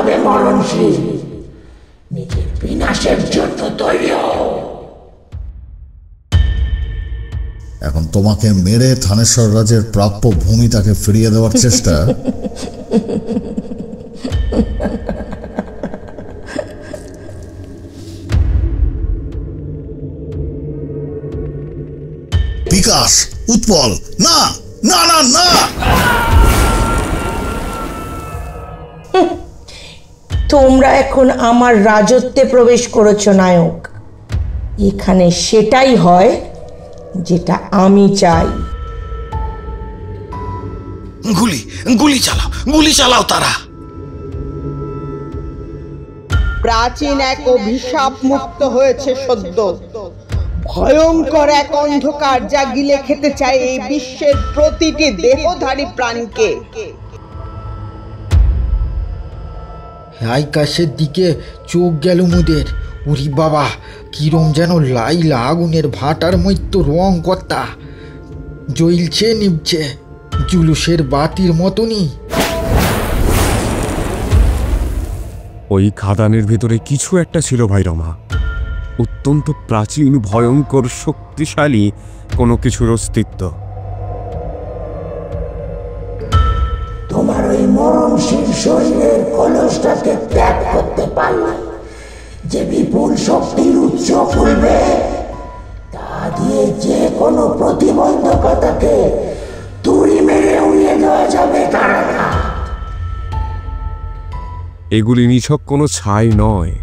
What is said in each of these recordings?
হবে মরণশীল। নিজের বিনাশের জন্য তৈরি হও। এখন তোমাকে মেরে থানেশ্বর রাজের প্রাপ্য ভূমি তাকে ফিরিয়ে দেওয়ার চেষ্টা। বিকাশ, উৎপল, না না না না। তোমরা এখন আমার রাজত্বে প্রবেশ করেছো নায়ক। এখানে সেটাই হয় যেটা আমি চাই। গুলি চালাও তারা। প্রাচীন এক অভিশাপ মুক্ত হয়েছে সদ্য। ভয়ঙ্কর এক অন্ধকার যা গিলে খেতে চায় এই বিশ্বের প্রতিটি দেহধারী প্রাণীকে। আকাশের দিকে চোখ গেল মুদের। উরি বাবা, কিরম যেন লাইলা আগুনের ভাটার মৈত্য রং কর্তা, জ্বলছে নিভছে জুলুসের বাতির মতনই। ওই খাদানের ভেতরে কিছু একটা ছিল ভাই রমা, অত্যন্ত প্রাচীন, ভয়ঙ্কর, শক্তিশালী কোনো কিছুর অস্তিত্ব। তোমার ওই মরণশীল শরীরের কলসটাকে ত্যাগ করতে পারলে যে বিপুল শক্তির উৎস খুলবে, তা দিয়ে যে কোনো প্রতিবন্ধকতাকে তুড়ি মেরে উড়িয়ে দেওয়া যাবে তারা না। এগুলি নিছক কোনো ছাই নয়,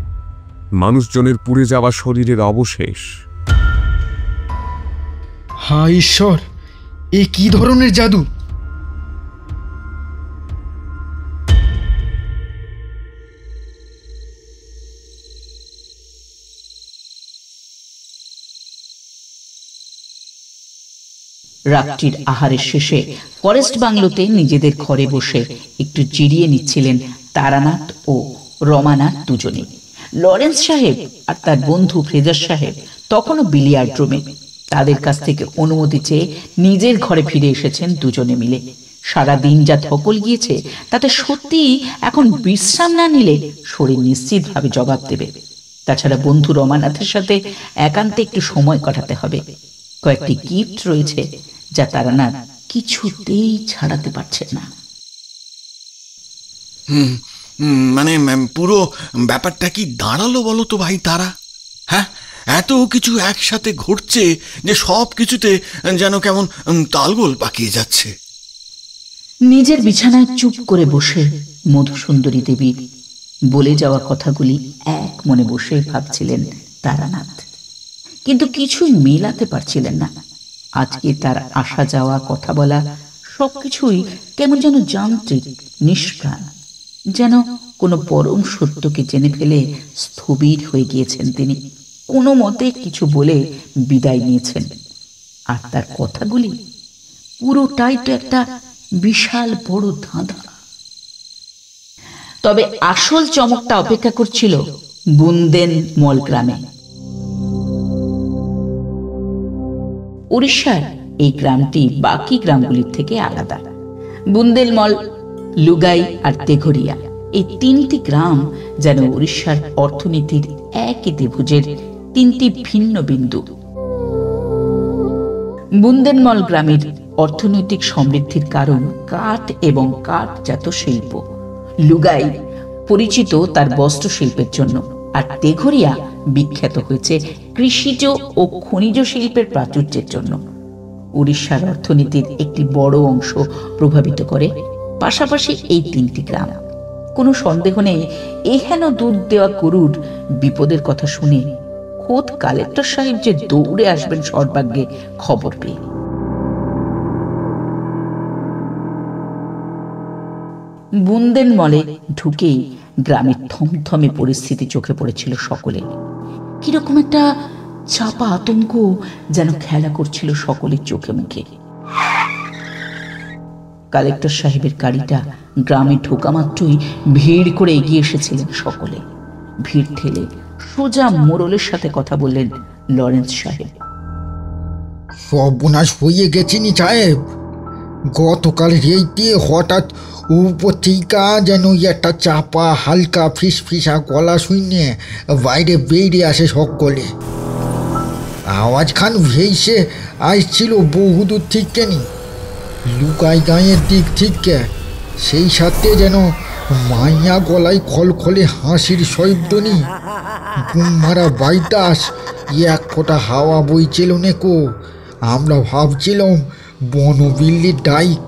মানুষজনের পুড়ে যাওয়া শরীরের অবশেষ। হায় ঈশ্বর, এ কি ধরনের জাদু! রাত্রির আহারের শেষে ফরেস্ট বাংলোতে নিজেদের ঘরে বসে একটু জিরিয়ে নিচ্ছিলেন তারানাথ ও রমানাথ দুজনে। লরেন্স সাহেব আর তার বন্ধু ফ্রেজার সাহেব তখনও বিলিয়ার্ড রুমে। তাদের কাছ থেকে অনুমতি চেয়ে নিজের ঘরে ফিরে এসেছেন দুজনে মিলে। সারাদিন যা ধকল গিয়েছে তাতে সত্যিই এখন বিশ্রাম না নিলে শরীর নিশ্চিতভাবে জবাব দেবে। তাছাড়া বন্ধু রমানাথের সাথে একান্তে একটু সময় কাটাতে হবে। কয়েকটি গিফট রয়েছে যা তারানাথ কিছুতেই ছাড়াতে পারছে না। মানে পুরো ব্যাপারটা কি দাঁড়ালো বলো তো ভাই তারা? হ্যাঁ, এত কিছু একসাথে ঘটছে যে সব কিছুতে যেন কেমন তালগোল পাকিয়ে যাচ্ছে। নিজের বিছানায় চুপ করে বসে মধুসুন্দরী দেবী বলে যাওয়া কথাগুলি এক মনে বসে ভাবছিলেন তারানাথ, কিন্তু কিছুই মেলাতে পারছিলেন না। আজকে তার আসা যাওয়া, কথা বলা সবকিছুই কেমন যেন যান্ত্রিক, নিষ্প্রাণ, যেন কোনো পরম সত্যকে জেনে ফেলে স্থবির হয়ে গিয়েছেন তিনি। কোনো মতে কিছু বলে বিদায় নিয়েছেন। আর তার কথাগুলি পুরোটাই তো একটা বিশাল বড় ধাঁধা। তবে আসল চমকটা অপেক্ষা করছিল বুন্দেলমল গ্রামে। উড়িষ্যার এই গ্রামটি বাকি গ্রামগুলির থেকে আলাদা। বুন্দেলমল, লুগাই আর তেঘরিয়া এই তিনটি গ্রাম যেন উড়িষ্যার অর্থনীতির একই ত্রিভুজের তিনটি ভিন্ন বিন্দু। বুন্দেলমল গ্রামের অর্থনৈতিক সমৃদ্ধির কারণ কাঠ এবং কাঠজাত শিল্প। লুগাই পরিচিত তার বস্ত্র শিল্পের জন্য, আর তেঘরিয়া বিখ্যাত হয়েছে কৃষিজ ও খনিজ শিল্পের প্রাচুর্যের জন্য। উড়িষ্যার অর্থনীতির একটি বড় অংশ প্রভাবিত করে পাশাপাশি এই তিনটি গ্রাম। কোনো সন্দেহ নেই, এহেন দুধ দেওয়া গরুর বিপদের কথা শুনে খোদ কালেক্টর সাহেব যে দৌড়ে আসবেন সর্বাগ্যে খবর পেয়ে। বুন্দেলমলে ঢুকেই গ্রামের থমথমে পরিস্থিতি চোখে পড়েছিল সকলে। কিরকম একটা চাপা আতঙ্ক যেন খেলা করছিল সকলের চোখে মুখে। কালেক্টর সাহেবের গাড়িটা গ্রামে ঢোকা মাত্রই ভিড় করে এগিয়ে এসেছিলেন সকলে। ভিড় ঠেলে সোজা মোড়লের সাথে কথা বললেন লরেন্স সাহেব। সর্বনাশ হয়ে গেছিনি সাহেব, গতকাল রেইতে হঠাৎ উপর থেকে যেন একটা চাপা হালকা ফিসফিসা গলা শুনে বাইরে বেরিয়ে আসে সকলে। আওয়াজ খান ভেসে আসছিল বহুদূর থেকে নি, লুকাই গাঁয়ের দিক থেকে। সেই সাথে যেন মাইয়া গলায় খলখলে হাসির শব্দনি। ঘুম মারা বাইতাস এক ফোঁটা হাওয়া বইছিল নেকো। আমরা ভাবছিলাম বনবিল্লির ডাইক।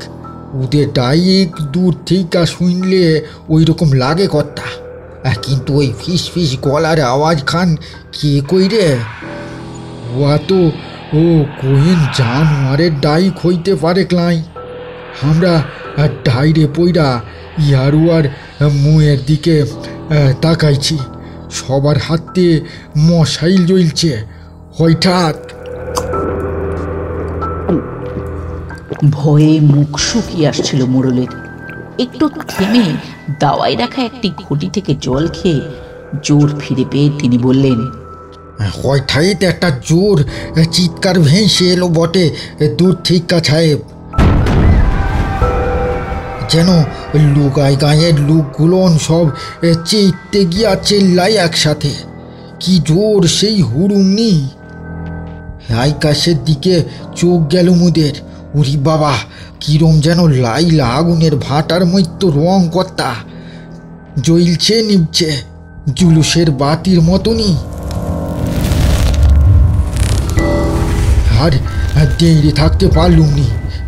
ওদের ডাইক দূর থেকে শুনলে ওই রকম লাগে কথা, কিন্তু ওই ফিস ফিস গলার আওয়াজ খান কে কই রে? ওয়া তো ও কোহেন জানোয়ারের ডাইক হইতে পারে ক্লাই। আমরা ডাইরে পইরা ইয়ারু আর মুয়ের দিকে তাকাইছি। সবার হাতে মশাইল জ্বলছে। হঠাৎ ভয়ে মুখ শুকিয়ে আসছিল মোড়লের। একটু থেমে দাওয়াই রাখা একটি ঘটি থেকে জল খেয়ে জোর ফিরে পেয়ে তিনি বললেন, হঠাৎ একটা জোর চিৎকার ভেসে এলো বটে দূর থেকে সাহেব। যেন লুকাই গাঁয়ের লোকগুলোন সব চেতে গিয়া চেল্লাই একসাথে। কি জোর সেই হুড়ুমনি! আকাশের দিকে চোখ গেল মুদের। উরি বাবা, কিরম যেন লাইলা আগুনের ভাটার মধ্য রং কর্তা, জ্বলছে নিবছে জুলুসের বাতির মতনই। আর দেরি থাকতে পারলুম নি,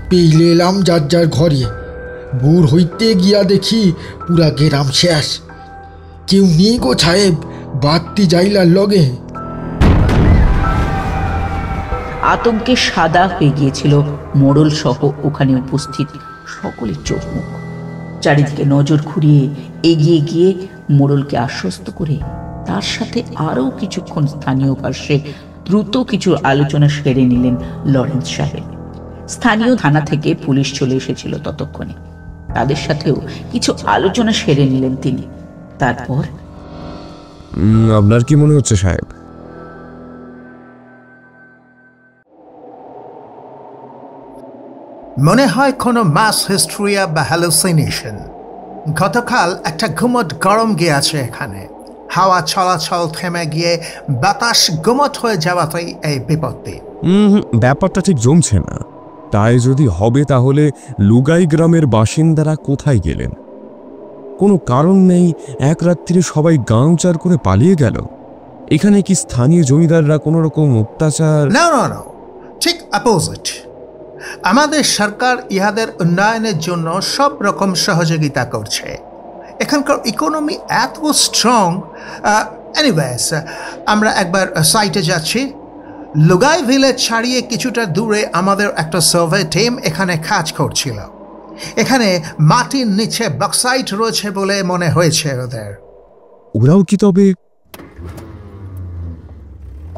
পেইলে এলাম যার যার ঘরে। ভোর হইতে গিয়া দেখি পুরা গেরাম শেষ, কেউ নেই গো সাহেব বাতি যাইলার লগে। আতঙ্কে সাদা হয়ে গিয়েছিল মোড়ল সহ ওখানে উপস্থিত সকলের চোখ মুখ। চারিদিকে নজর ঘুরিয়ে এগিয়ে গিয়ে মোড়লকে আশ্বস্ত করে তার সাথে আরও কিছুক্ষণ স্থানীয় ভাষে দ্রুত কিছু আলোচনা সেরে নিলেন লরেন্স সাহেব। স্থানীয় থানা থেকে পুলিশ চলে এসেছিল ততক্ষণে, তাদের সাথেও কিছু আলোচনা সেরে নিলেন তিনি। তারপর, আপনার কি মনে হচ্ছে সাহেব? মনে হয় কোনো মাস হিস্ট্রিয়া বা হ্যালুসিনেশন। গতকাল একটা ঘুমট গরম গিয়েছে এখানে। হাওয়া চলাচল থেমে গিয়ে বাতাস গুমট হয়ে যাওয়াতেই এই বিপত্তি। ব্যাপারটা ঠিক জমছে না। তাই যদি হবে তাহলে লুগাই গ্রামের বাসিন্দারা কোথায় গেলেন? কোনো কারণ নেই এক রাত্রিরে সবাই গাঁওচার করে পালিয়ে গেল। এখানে কি স্থানীয় জমিদাররা কোনো রকম অত্যাচার? না, ঠিক অপোজিট। আমাদের সরকার ইহাদের উন্নয়নের জন্য সব রকম সহযোগিতা করছে। এখানকার ইকোনমি এত স্ট্রং। এনিওয়েজ, আমরা একবার সাইটে যাচ্ছি। লুগাই ভিলেজ ছাড়িয়ে কিছুটা দূরে আমাদের একটা সার্ভে টিম এখানে কাজ করছিল। এখানে মাটির নিচে বক্সাইট রয়েছে বলে মনে হয়েছে ওদের। ওরাও কি তবে?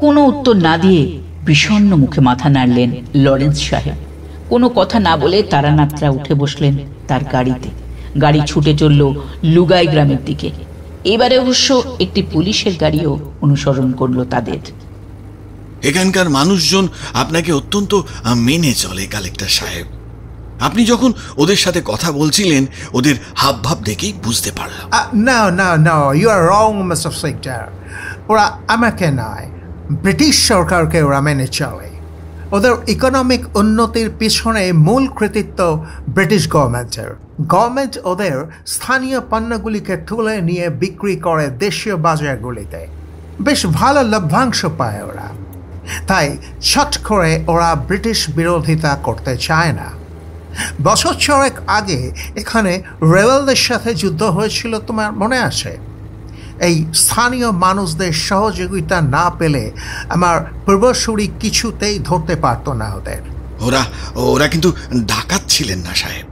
কোনো উত্তর না দিয়ে বিষণ্ণ মুখে মাথা নাড়লেন লরেন্স সাহেব। কোনো কথা না বলে তারানাথরা উঠে বসলেন তার গাড়িতে। গাড়ি ছুটে চলল লুগাই গ্রামের দিকে। এবারে অবশ্য একটি পুলিশের গাড়িও অনুসরণ করলো তাদের। এখানকার মানুষজন আপনাকে অত্যন্ত মেনে চলে কালেক্টর সাহেব। আপনি যখন ওদের সাথে কথা বলছিলেন ওদের হাবভাব দেখেই বুঝতে পারলাম। না, you are wrong mister sector. ওরা আমাকে নয়, ব্রিটিশ সরকারকে ওরা মেনে চলে। ওদের ইকোনমিক উন্নতির পিছনে মূল কৃতিত্ব ব্রিটিশ গভর্নমেন্টের। গভর্নমেন্ট ওদের স্থানীয় পণ্যগুলিকে তুলে নিয়ে বিক্রি করে দেশীয় বাজারগুলিতে। বেশ ভালো লভ্যাংশ পায় ওরা। তাই ছট করে ওরা ব্রিটিশ বিরোধিতা করতে চায় না। বছর 6 আগে এখানে রেবেলদের সাথে যুদ্ধ হয়েছিল, তোমার মনে আছে? এই স্থানীয় মানুষদের সহযোগিতা না পেলে আমার পূর্বসূরি কিছুতেই ধরতে পারত না ওদের। ওরা কিন্তু ডাকাত ছিলেন না সাহেব।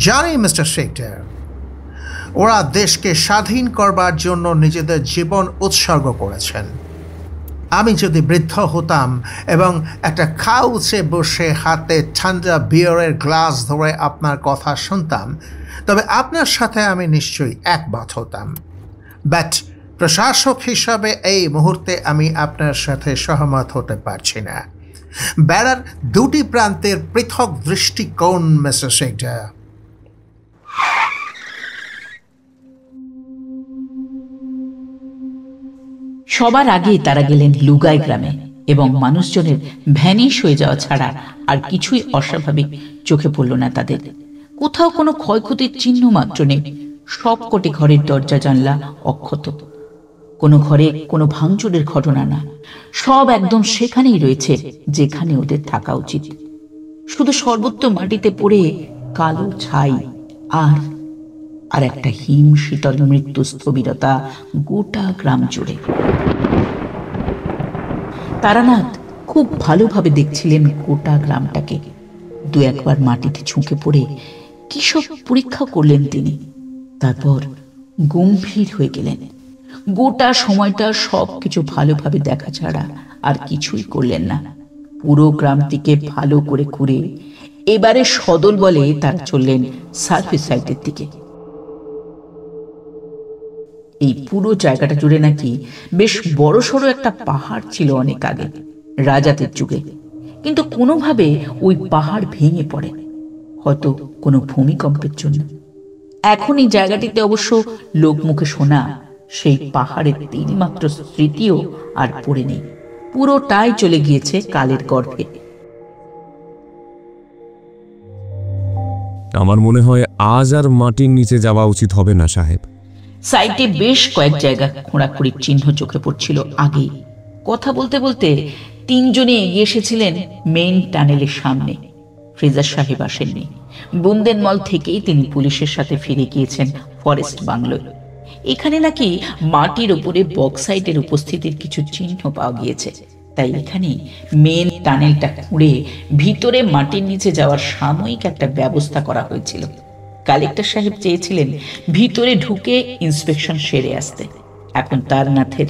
জানি মিস্টার সেক্টর, ওরা দেশকে স্বাধীন করবার জন্য নিজেদের জীবন উৎসর্গ করেছেন। আমি যদি বৃদ্ধ হতাম এবং একটা কাউচে বসে হাতে ঠান্ডা বিয়ারের গ্লাস ধরে আপনার কথা শুনতাম, তবে আপনার সাথে আমি নিশ্চয়ই একমত হতাম। বাট প্রশাসক হিসাবে এই মুহূর্তে আমি আপনার সাথে সহমত হতে পারছি না। বেড়ার দুটি প্রান্তের পৃথক দৃষ্টিকোণ মিস্টার শেখর। সবার আগে তারা গেলেন লুগাই গ্রামে এবং মানুষজনের ভ্যানিশ হয়ে যাওয়া ছাড়া আর কিছুই অস্বাভাবিক চোখে পড়ল না তাদের। কোথাও কোনো ক্ষয়ক্ষতির চিহ্ন মাত্র নেই। সবকটি ঘরের দরজা জানলা অক্ষত, কোনো ঘরে কোনো ভাঙচুরের ঘটনা না। সব একদম সেখানেই রয়েছে যেখানে ওদের থাকা উচিত। শুধু সর্বত্র মাটিতে পড়ে কালো ছাই আর একটা হিম শীতল মৃত্যু স্থবিরতা গোটা গ্রাম জুড়ে। তারানাথ খুব ভালোভাবে দেখছিলেন গোটা গ্রামটাকে। দু একবার মাটিতে ঝুঁকে পড়ে কি সব পরীক্ষা করলেন তিনি। তারপর গম্ভীর হয়ে গেলেন। গোটা সময়টা সবকিছু ভালোভাবে দেখা ছাড়া আর কিছুই করলেন না। পুরো গ্রামটিকে ভালো করে ঘুরে এবারে সদল বলে তারা চললেন সার্ভিস সাইটের দিকে। এই পুরো জায়গাটা জুড়ে নাকি বেশ বড়সড় একটা পাহাড় ছিল অনেক আগে, রাজাদের যুগে, কিন্তু কোনোভাবে ওই পাহাড় ভেঙে পড়ে, হয়তো কোনো ভূমিকম্পের জন্য। এখন এই জায়গাটিতে অবশ্য লোকমুখে শোনা সেই পাহাড়ের তিনমাত্র স্মৃতিও আর পড়ে নেই। পুরোটাই চলে গিয়েছে কালের গর্ভে। আমার মনে হয় আজ আর মাটির নিচে যাওয়া উচিত হবে না সাহেব। সাইটে বেশ কয়েক জায়গা খোঁড়াখুড়ির চিহ্ন চোখে পড়ছিল আগেই। কথা বলতে বলতে তিনজনে এগিয়ে এসেছিলেন মেইন টানেলের সামনে। ফ্রেজার সাহেব আসেননি। বুন্দেনমল থেকেই তিনি পুলিশের সাথে ফিরে গিয়েছেন ফরেস্ট বাংলোয়। এখানে নাকি মাটির উপরে বক্সাইটের উপস্থিতির কিছু চিহ্ন পাওয়া গিয়েছে, তাই এখানে মেন টানেলটা খুঁড়ে ভিতরে মাটির নিচে যাওয়ার সাময়িক একটা ব্যবস্থা করা হয়েছিল। কালেক্টর সাহেব চেয়েছিলেন ভিতরে ঢুকে ইন্সপেকশন সেরে আসতে। এখন তারানাথের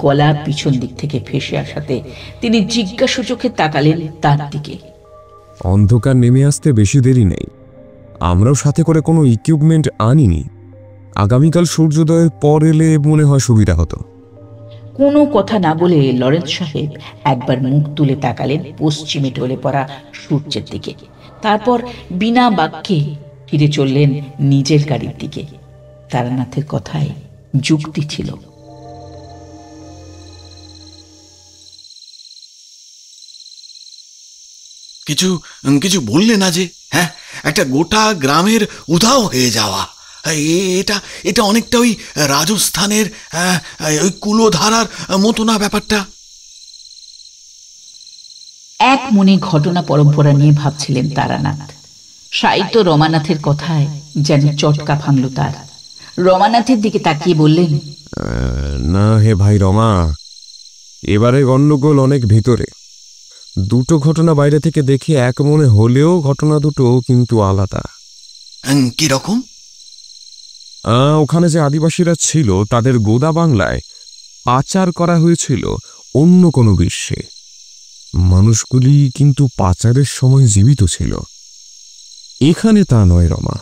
গলা পিছন দিক থেকে ভেসে আসাতে তিনি জিজ্ঞাসু চোখে তাকালেন তার দিকে। অন্ধকার নেমে আসতে বেশি দেরি নেই। আমরাও সাথে করে কোনো ইকুইপমেন্ট আনিনি। আগামীকাল সূর্যোদয়ের পর এলে মনে হয় সুবিধা হতো। কোনো কথা না বলে লরেন্স সাহেব একবার মুখ তুলে তাকালেন পশ্চিমে ঢলে পড়া সূর্যের দিকে। তারপর বিনা বাক্যে ফিরে চললেন নিজের গাড়ির দিকে। তারানাথের কথায় যুক্তি ছিল। কিছু কিছু বললে না যে? হ্যাঁ, একটা গোটা গ্রামের উধাও হয়ে যাওয়া, এটা এটা অনেকটা ওই রাজস্থানের ওই কুলোধারার মতো না ব্যাপারটা? এক মনে ঘটনা পরম্পরা নিয়ে ভাবছিলেন তারানাথ। সাহিত্য রমানাথের কথায় যেন চটকা ভাঙল তার। রমানাথের দিকে তাকিয়ে বললেন, না হে ভাই রমা, এবারে গন্ডগোল অনেক ভিতরে। দুটো ঘটনা বাইরে থেকে দেখে এক মনে হলেও ঘটনা দুটো কিন্তু আলাদা। কি রকম? ওখানে যে আদিবাসীরা ছিল তাদের গোদা বাংলায় পাচার করা হয়েছিল অন্য কোনো বিশ্বে। মানুষগুলি কিন্তু পাচারের সময় জীবিত ছিল। এখানে তা নয় রমা।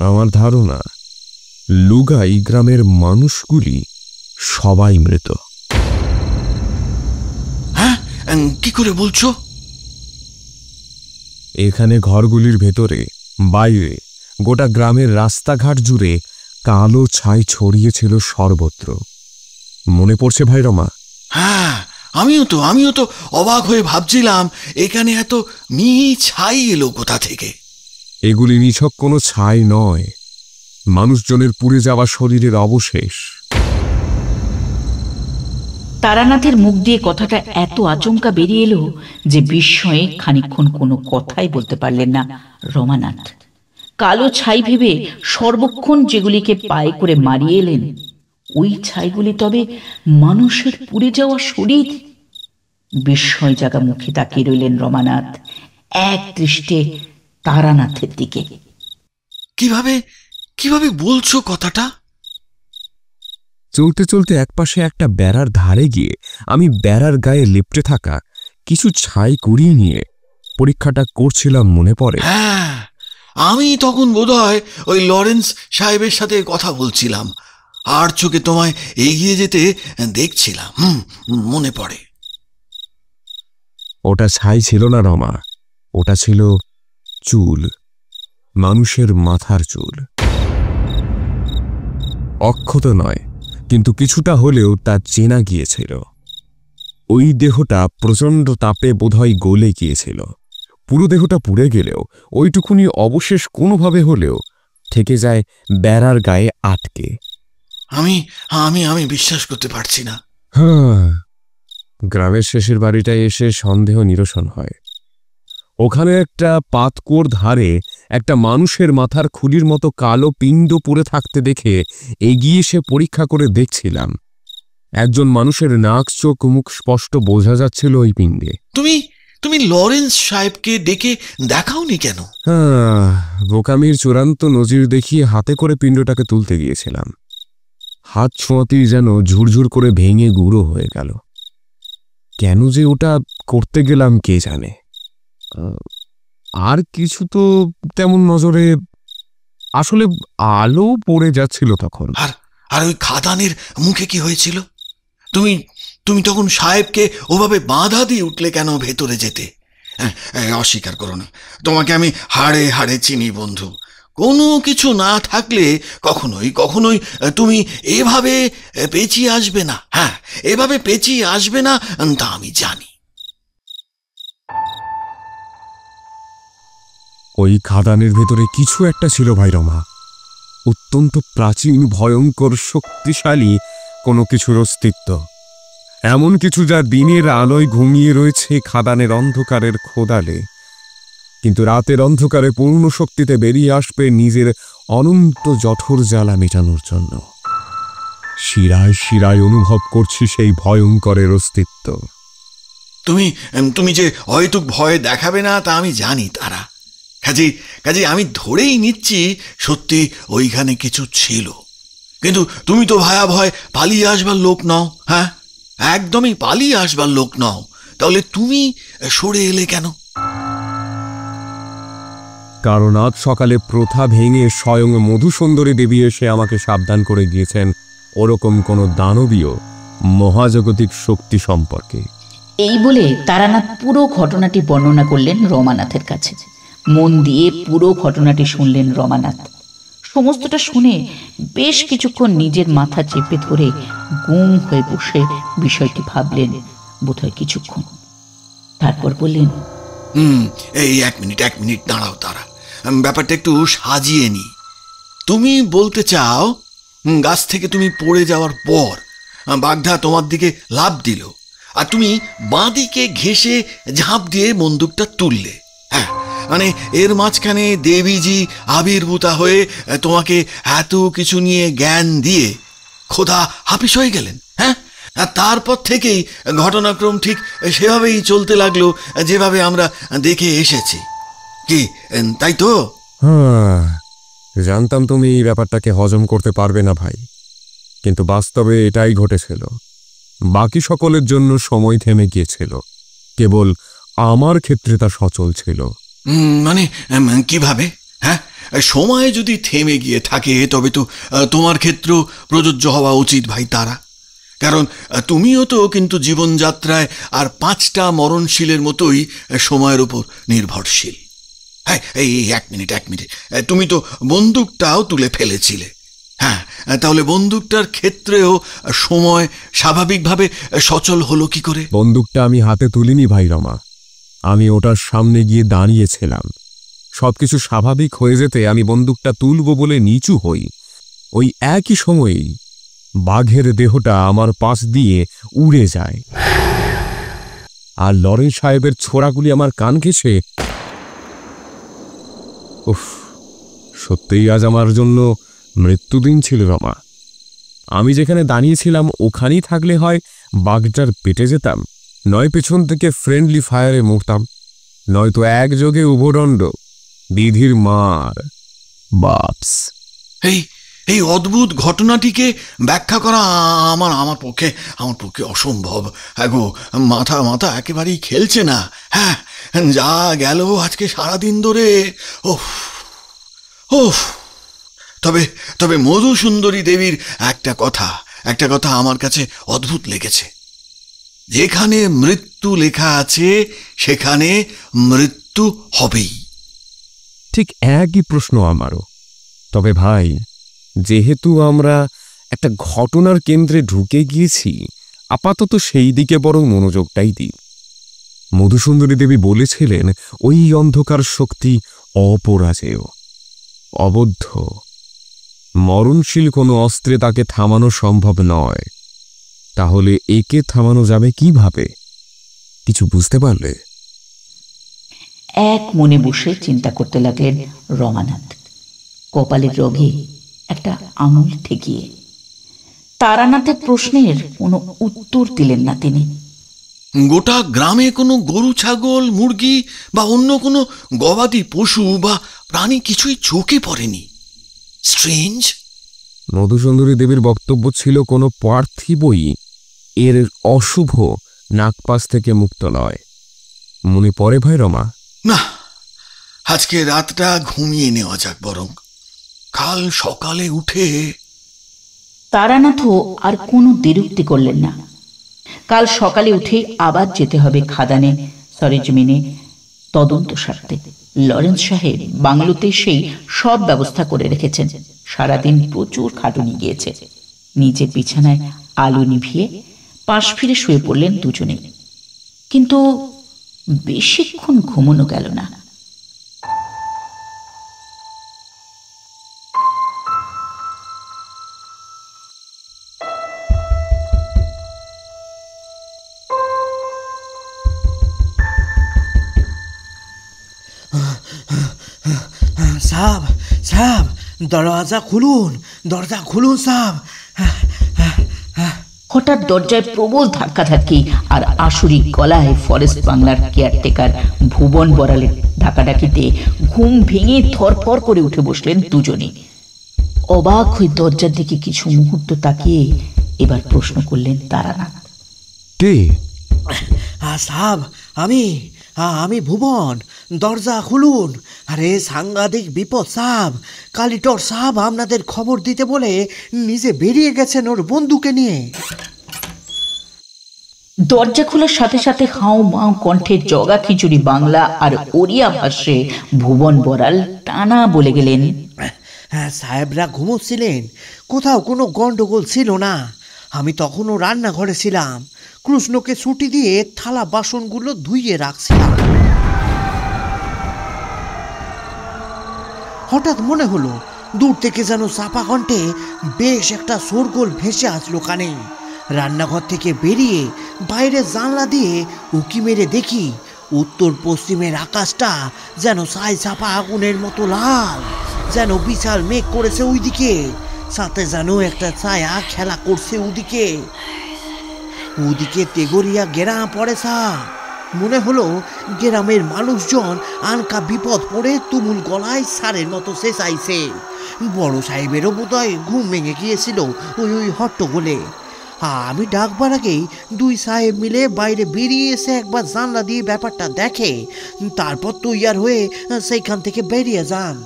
আমার ধারণা লুগাই গ্রামের মানুষগুলি সবাই মৃত। হ্যাঁ, কি করে বলছো? এখানে ঘরগুলির ভেতরে বাইরে গোটা গ্রামের রাস্তাঘাট জুড়ে কালো ছাই ছড়িয়েছিল সর্বত্র। মনে পড়ছে ভাই রমা? হ্যাঁ, আমিও তো অবাক হয়ে ভাবছিলাম এখানে এত ছাই এলো কোথা থেকে। এগুলি নিছক কোনো ছাই নয়, মানুষজনের পুড়ে যাওয়া শরীরের অবশেষ। তারানাথের মুখ দিয়ে কথাটা এত আচমকা বেরিয়ে এলো যে বিস্ময়ে খানিকক্ষণ কোনো কথাই বলতে পারলেন না রমানাথ। কালো ছাই ভেবে সর্বক্ষণ যেগুলিকে পায়ে করে মারিয়ে এলেন, ওই ছাইগুলি তবে মানুষের পুড়ে যাওয়া শরীর? বিস্ময় জাগা মুখে তাকিয়ে রইলেন রমানাথ এক দৃষ্টে তারানাথের দিকে। কিভাবে বলছো কথাটা? চলতে চলতে একপাশে একটা বেড়ার ধারে গিয়ে আমি বেড়ার গায়ে লেপ্টে থাকা কিছু ছাই কুড়িয়ে নিয়ে পরীক্ষাটা করছিলাম, মনে পড়ে? হ্যাঁ, আমি তখন বোধহয় ওই লরেন্স সাহেবের সাথে কথা বলছিলাম, আর চোখে তোমায় এগিয়ে যেতে দেখছিলাম। মনে পড়ে। ওটা ছাই ছিল না রমা, ওটা ছিল চুল, মানুষের মাথার চুল। অক্ষত নয়, কিন্তু কিছুটা হলেও তা চেনা গিয়েছিল। ওই দেহটা প্রচণ্ড তাপে বোধহয় গলে গিয়েছিল। পুরো দেহটা পুড়ে গেলেও ওইটুকুনি অবশেষ কোনোভাবে হলেও থেকে যায় বেড়ার গায়ে আটকে। আমি আমি আমি বিশ্বাস করতে পারছি না। হ্যাঁ, গ্রামের শেষের বাড়িটায় এসে সন্দেহ নিরসন হয়। ওখানে একটা পাতকোর ধারে একটা মানুষের মাথার খুলির মতো কালো পিণ্ড পড়ে থাকতে দেখে এগিয়ে এসে পরীক্ষা করে দেখছিলাম। একজন মানুষের নাক, চোখ, মুখ স্পষ্ট বোঝা যাচ্ছিল ওই পিণ্ডে। তুমি লরেন্স সাহেবকে ডেকে দেখাওনি কেন? হ্যাঁ, বোকামির চূড়ান্ত নজির দেখিয়ে হাতে করে পিণ্ডটাকে তুলতে গিয়েছিলাম। হাত ছোঁয়াতেই যেন ঝুরঝুর করে ভেঙে গুঁড়ো হয়ে গেল। কেন যে ওটা করতে গেলাম কে জানে। আর কিছু তো তেমন নজরে, আসলে আলো পড়ে যাচ্ছিল তখন। আর ওই খাদানের মুখে কি হয়েছিল? তুমি তখন সাহেবকে ওভাবে বাধা দিয়ে উঠলে কেন ভেতরে যেতে? অস্বীকার করো না, তোমাকে আমি হাড়ে হাড়ে চিনি বন্ধু। কোনো কিছু না থাকলে কখনোই তুমি এভাবে পেঁচিয়ে আসবে না। হ্যাঁ, এভাবে পেঁচিয়ে আসবে না, তা আমি জানি। ওই খাদানের ভেতরে কিছু একটা ছিল ভাই রমা, অত্যন্ত প্রাচীন, ভয়ঙ্কর, শক্তিশালী কোনো কিছুর অস্তিত্ব। এমন কিছু যা দিনের আলোয় ঘুমিয়ে রয়েছে খাদানের অন্ধকারের খোদালে, কিন্তু রাতের অন্ধকারে পূর্ণ শক্তিতে বেরিয়ে আসবে নিজের অনন্ত জঠর জ্বালা মেটানোর জন্য। শিরায় শিরায় অনুভব করছি সেই ভয়ঙ্করের অস্তিত্ব। তুমি যে হয়তো ভয় দেখাবে না তা আমি জানি তারা। কাজে আমি ধরেই নিচ্ছি সত্যি ওইখানে কিছু ছিল। কিন্তু তুমি তো ভয় পালিয়ে আসবার লোক নও। হ্যাঁ, একদমই পালিয়ে আসবার লোক নও। তাহলে তুমি সরে এলে কেন? কারণ আজ সকালে প্রথা ভেঙে স্বয়ং মধুসুন্দরী দেবী এসে আমাকে সাবধান করে গিয়েছেন ওরকম কোনো দানবীয় মহাজাগতিক শক্তি সম্পর্কে। এই বলে তারানাথ পুরো ঘটনাটি বর্ণনা করলেন রমানাথের কাছে। মন দিয়ে পুরো ঘটনাটি শুনলেন রমানাথ। সমস্তটা শুনে বেশ কিছুক্ষণ নিজের মাথা চেপে ধরে গুম হয়ে বসে বিষয়টি ভাবলেন বোধহয় কিছুক্ষণ। তারপর বললেন, এই এক মিনিট দাঁড়াও তারা, ব্যাপারটা একটু সাজিয়ে নি। তুমি বলতে চাও গাছ থেকে তুমি পড়ে যাওয়ার পর বাগধা তোমার দিকে লাফ দিল, আর তুমি বাঁ দিকে ঘেঁষে ঝাঁপ দিয়ে বন্দুকটা তুললে। হ্যাঁ, মানে এর মাঝখানে দেবীজি আবির্ভূতা হয়ে তোমাকে এত কিছু নিয়ে জ্ঞান দিয়ে খোদা হাফিস হয়ে গেলেন। হ্যাঁ, আর তারপর থেকেই ঘটনাক্রম ঠিক সেভাবেই চলতে লাগলো যেভাবে আমরা দেখে এসেছি। কি তাই তো? হ্যাঁ, জানতাম তুমি এই ব্যাপারটাকে হজম করতে পারবে না ভাই, কিন্তু বাস্তবে এটাই ঘটেছিল। বাকি সকলের জন্য সময় থেমে গিয়েছিল, কেবল আমার ক্ষেত্রে তা সচল ছিল। মানে কিভাবে? হ্যাঁ, সময় যদি থেমে গিয়ে থাকে তবে তো তোমার ক্ষেত্র প্রযোজ্য হওয়া উচিত ভাই তারা। কারণ তুমিও তো কিন্তু জীবনযাত্রায় আর 5টা মরণশীলের মতোই সময়ের উপর নির্ভরশীল। হ্যাঁ, এই এক মিনিট, তুমি তো বন্দুকটাও তুলে ফেলেছিলে। হ্যাঁ, তাহলে বন্দুকটার ক্ষেত্রেও সময় স্বাভাবিকভাবে সচল হলো কি করে? বন্দুকটা আমি হাতে তুলিনি ভাই রমা, আমি ওটার সামনে গিয়ে দাঁড়িয়েছিলাম। সবকিছু স্বাভাবিক হয়ে যেতে আমি বন্দুকটা তুলব বলে নিচু হই। ওই একই সময়েই বাঘের দেহটা আমার পাশ দিয়ে উড়ে যায়, আর লরেন্স সাহেবের ছোড়াগুলি আমার কান ঘেঁষে। উফ, সত্যিই আজ আমার জন্য মৃত্যুদিন ছিল রমা। আমি যেখানে দাঁড়িয়েছিলাম ওখানেই থাকলে হয় বাঘটার পেটে যেতাম, নয় পেছন থেকে ফ্রেন্ডলি ফায়ারে মরতাম, নয়তো একযোগে উভদণ্ড, বিধির মার। বাপস, এই অদ্ভুত ঘটনাটিকে ব্যাখ্যা করা আমার পক্ষে অসম্ভব। গো, মাথা একেবারেই খেলছে না। হ্যাঁ, যা গেল আজকে সারাদিন ধরে। তবে মধুসুন্দরী দেবীর একটা কথা আমার কাছে অদ্ভুত লেগেছে। যেখানে মৃত্যু লেখা আছে সেখানে মৃত্যু হবেই। ঠিক একই প্রশ্ন আমারও। তবে ভাই, যেহেতু আমরা একটা ঘটনার কেন্দ্রে ঢুকে গিয়েছি, আপাতত সেই দিকে বরং মনোযোগটাই দিই। মধুসুন্দরী দেবী বলেছিলেন ওই অন্ধকার শক্তি অপরাজেয়, অবদ্ধ, মরণশীল কোনো অস্ত্রে তাকে থামানো সম্ভব নয়। তাহলে একে থামানো যাবে কিভাবে? কিছু বুঝতে পারলে? এক মনে বসে চিন্তা করতে লাগলেন রমানাথ, কপালের রগে একটা আঙুল ঠেকিয়ে। তারানাথের প্রশ্নের কোনো উত্তর দিলেন না তিনি। গোটা গ্রামে কোনো গরু, ছাগল, মুরগি বা অন্য কোনো গবাদি পশু বা প্রাণী কিছুই চোখে পড়েনি। স্ট্রেঞ্জ। মধুসুন্দরী দেবীর বক্তব্য ছিল কোনো পার্থিবই এর অশুভ নাগপাশ থেকে মুক্ত নয়। মনে পড়ে ভাই রমা? না, আজকে রাতটা ঘুমিয়ে নেওয়া যাক বরং। কাল সকালে উঠে। তারানাথও আর কোনো দ্বিরুক্তি করলেন না। কাল সকালে উঠে আবার যেতে হবে খাদানে সরেজমিনে তদন্ত সারতে। লরেন্স সাহেব বাংলোতে সেই সব ব্যবস্থা করে রেখেছেন। সারাদিন প্রচুর খাটুনি গিয়েছে। নিজের বিছানায় আলো নিভিয়ে পাশ ফিরে শুয়ে পড়লেন দুজনে। কিন্তু বেশিক্ষণ ঘুমানো গেল না। সাব সাব, দরজা খুলুন, দরজা খুলুন সাব। হঠাৎ দরজায় প্রবল ধাক্কাধাক্কি আর আসুরি গলায় ফরেস্ট বাংলার কেয়ারটেকার ভুবন বড়ালের ধাক্কাধাক্কিতে ঘুম ভেঙে থরফর করে উঠে বসলেন দুজনে। অবাক হয়ে দরজার দিকে কিছু মুহূর্ত তাকিয়ে এবার প্রশ্ন করলেন তারানাথ। কে? সাব, আমি ভুবন, দরজা খুলুন। আরে সাংঘাতিক বিপদ সাব। কালিটর সাব আপনাদের খবর দিতে বলে নিজে বেরিয়ে গেছেন ওর বন্ধুকে নিয়ে। দরজা খোলার সাথে সাথে হাউ মাউ কণ্ঠে জগা খিচুড়ি বাংলা আর ওড়িয়া ভাষে ভুবন বড়াল টানা বলে গেলেন, সাহেবরা ঘুমোচ্ছিলেন, কোথাও কোনো গন্ডগোল ছিল না। আমি তখনও রান্নাঘরে ছিলাম, কৃষ্ণকে ছুটি দিয়ে থালা বাসনগুলো ধুইয়ে রাখছিলাম। হঠাৎ মনে হলো দূর থেকে যেন চাপা কণ্ঠে বেশ একটা শোরগোল ভেসে আসলো কানে। রান্নাঘর থেকে বেরিয়ে বাইরে জানলা দিয়ে উকি মেরে দেখি উত্তর পশ্চিমের আকাশটা যেন ছাই চাপা আগুনের মতো লাল, যেন বিশাল মেঘ করেছে ওইদিকে, সাথে যেন একটা ছায়া খেলা করছে ওদিকে। ওদিকে তেগরিয়া গ্রাম পড়ে সা। মনে হলো গ্রামের মানুষজন আনকা বিপদ পড়ে তুমুল গলায় সারের মতো চেঁচাইছে। বড় সাহেবেরও বোধহয় ঘুম ভেঙে গিয়েছিল ওই হট্টগোলে। আমি ডাকবার আগেই দুই সাহেব মিলে বাইরে বেরিয়ে এসে একবার জানলা দিয়ে ব্যাপারটা দেখে, তারপর তৈয়ার হয়ে সেইখান থেকে বেরিয়ে যান।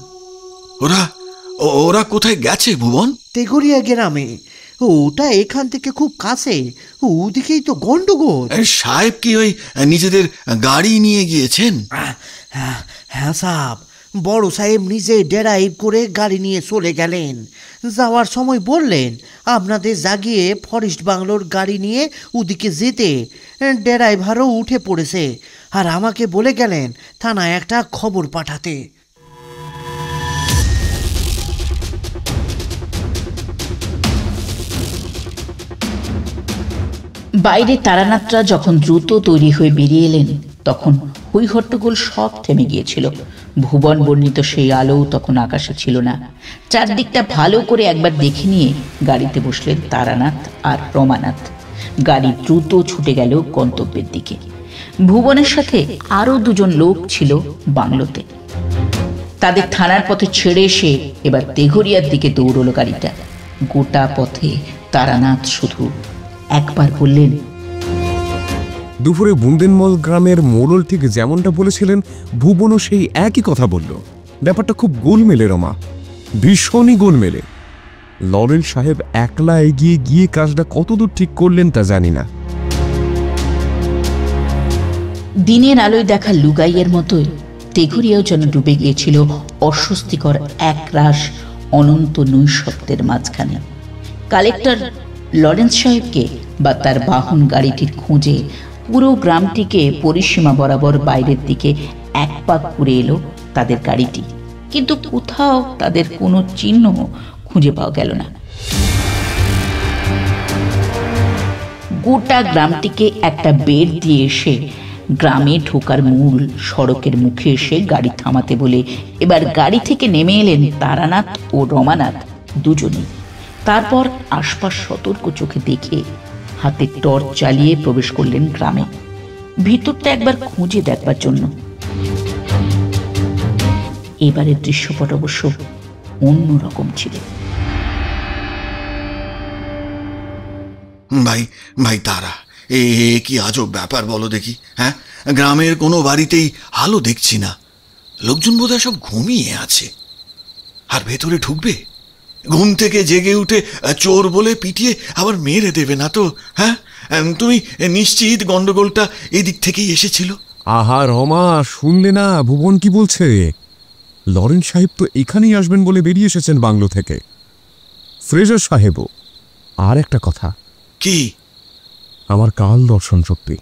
ওরা কোথায় গেছে ভুবন? তেগরিয়া গ্রামে। ওটা এখান থেকে খুব কাছে, ওদিকেই তো গন্ডগোল। সাহেব কি ওই নিজেদের গাড়ি নিয়ে গিয়েছেন? হ্যাঁ সাহেব, বড় সাহেব নিজে ড্রাইভ করে গাড়ি নিয়ে চলে গেলেন। যাওয়ার সময় বললেন আপনাদের জাগিয়ে ফরেস্ট বাংলোর গাড়ি নিয়ে ওদিকে যেতে। ড্রাইভারও উঠে পড়েছে, আর আমাকে বলে গেলেন থানায় একটা খবর পাঠাতে। বাইরে তারানাথরা যখন দ্রুত তৈরি হয়ে বেরিয়ে এলেন তখন হই হট্টগোল সব থেমে গিয়েছিল। ভুবন বর্ণিত সেই আলো তখন আকাশে ছিল না। চারদিকটা ভালো করে একবার দেখে নিয়ে গাড়িতে বসলেন তারানাথ আর রমানাথ। গাড়ি দ্রুত ছুটে গেল গন্তব্যের দিকে। ভুবনের সাথে আরো দুজন লোক ছিল বাংলোতে। তাদের থানার পথে ছেড়ে এসে এবার তেঘরিয়ার দিকে দৌড়লো গাড়িটা। গোটা পথে তারানাথ শুধু একবার বললেন, দুপুরে বুন্দেনমল গ্রামের মোড়ল ঠিক যেমনটা বলেছিলেন, ভুবনও সেই একই কথা বলল। ব্যাপারটা খুব গোলমেলে রমা, ভীষণই গোলমেলে। লরেন্স সাহেব একলা এগিয়ে গিয়ে কাজটা কতদূর ঠিক করলেন তা জানি না। দিনের আলোয় দেখা লুগাইয়ের মতোই তেঘরিয়াও যেন ডুবে গিয়েছিল অস্বস্তিকর একরাশ অনন্ত নৈশব্দের মাঝখানে। কালেক্টর লরেন্স সাহেবকে বা তার বাহন গাড়িটির খোঁজে পুরো গ্রামটিকে পরিসীমা বরাবর বাইরের দিকে এক পাক ঘুরে এলো তাদের গাড়িটি, কিন্তু কোথাও তাদের কোনো চিহ্ন খুঁজে পাওয়া গেল না। গোটা গ্রামটিকে একটা বের দিয়ে এসে গ্রামে ঢোকার মূল সড়কের মুখে এসে গাড়ি থামাতে বলে এবার গাড়ি থেকে নেমে এলেন তারানাথ ও রমানাথ দুজনেই। তারপর আশপাশ সতর্ক চোখে দেখে হাতে টর্চ চালিয়ে প্রবেশ করলেন গ্রামে, ভিতরটা একবার খুঁজে দেখবার জন্য। এবারের দৃশ্যপট অবশ্য অন্যরকম ছিল। ভাই ভাই তারা, এ কি আজব ব্যাপার বলো দেখি। হ্যাঁ, গ্রামের কোনো বাড়িতেই আলো দেখছি না, লোকজন বোধহয় সব ঘুমিয়ে আছে। আর ভেতরে ঢুকবে, ঘুম থেকে জেগে উঠে চোর বলে পিটিয়ে আবার মেরে দেবে না তো? হ্যাঁ, তুমি নিশ্চিত গন্ডগোলটা এদিক থেকেই এসেছিল? আহা রমা, শুনলে না ভুবন কি বলছে? লরেন্স সাহেব তো এখানেই আসবেন বলে বেরিয়ে এসেছেন বাংলো থেকে। ফ্রেজার সাহেবও। আর একটা কথা। কি? আমার কাল দর্শন শক্তি।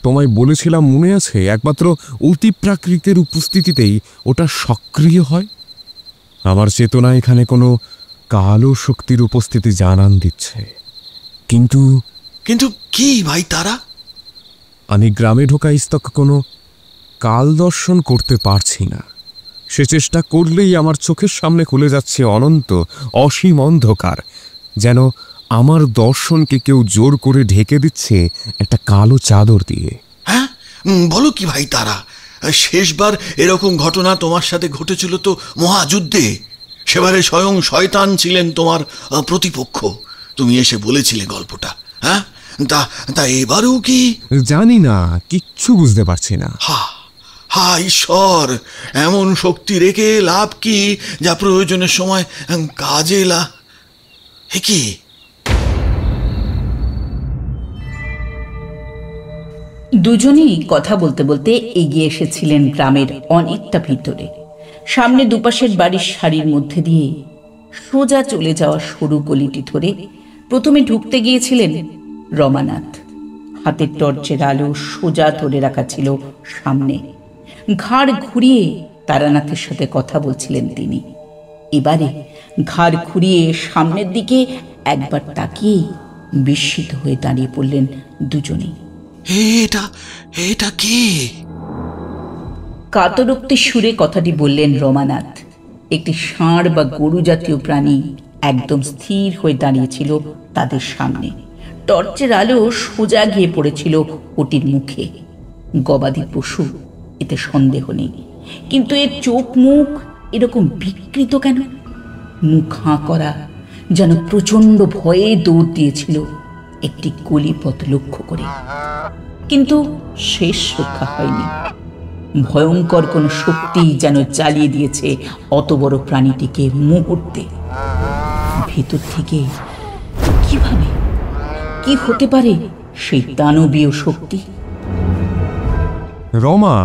তোমায় বলেছিলাম মনে আছে, একমাত্র অতিপ্রাকৃতের উপস্থিতিতেই ওটা সক্রিয় হয়। আমার চেতনা এখানে কোনো কালো শক্তির উপস্থিতি জানান দিচ্ছে। কিন্তু কিন্তু কি ভাই তারা? আমি গ্রামে ঢোকা ইস্তক কোনো কাল দর্শন করতে পারছি না। সে চেষ্টা করলেই আমার চোখের সামনে খুলে যাচ্ছে অনন্ত অসীম অন্ধকার, যেন আমার দর্শনকে কেউ জোর করে ঢেকে দিচ্ছে একটা কালো চাদর দিয়ে। হ্যাঁ, বলো কি ভাই তারা? শেষবার এরকম ঘটনা তোমার সাথে ঘটেছিল তো মহাযুদ্ধে। সেবারে স্বয়ং শয়তান ছিলেন তোমার প্রতিপক্ষ, তুমি এসে বলেছিলে গল্পটা। হ্যাঁ, তা এবারেও কি? জানি না, কিচ্ছু বুঝতে পারছি না। হা ঈশ্বর, এমন শক্তি রেখে লাভ কি যা প্রয়োজনের সময় কাজে কি? দুজনেই কথা বলতে বলতে এগিয়ে এসেছিলেন গ্রামের অনেকটা ভিতরে। সামনে দুপাশের বাড়ির সারির মধ্যে দিয়ে সোজা চলে যাওয়া সরু গলিটি ধরে প্রথমে ঢুকতে গিয়েছিলেন রমানাথ। হাতের টর্চের আলো সোজা ধরে রাখা ছিল সামনে। ঘাড় ঘুরিয়ে তারানাথের সাথে কথা বলছিলেন তিনি। এবারে ঘাড় ঘুরিয়ে সামনের দিকে একবার তাকিয়ে বিস্মিত হয়ে দাঁড়িয়ে পড়লেন দুজনেই। এটা কি? কাতরোক্তি সুরে কথাটি বললেন রমানাথ। একটি ষাঁড় বা গরু জাতীয় প্রাণী একদম স্থির হয়ে দাঁড়িয়েছিল তাদের সামনে। টর্চের আলো সোজা গিয়ে পড়েছিল ওটির মুখে। গবাদি পশু, এতে সন্দেহ নেই, কিন্তু এর চোখ মুখ এরকম বিকৃত কেন? মুখ হাঁ করা, যেন প্রচন্ড ভয়ে দৌড় দিয়েছিল একটি গলিপথ লক্ষ্য করে। কিন্তু শেষ রক্ষা হয়নি। ভয়ঙ্কর কোন শক্তি যেন জ্বালিয়ে দিয়েছে অত বড় প্রাণীটিকে মুহূর্তে। ভেতর থেকে কিভাবে, কি হতে পারে সেই দানবীয় শক্তি? রমা,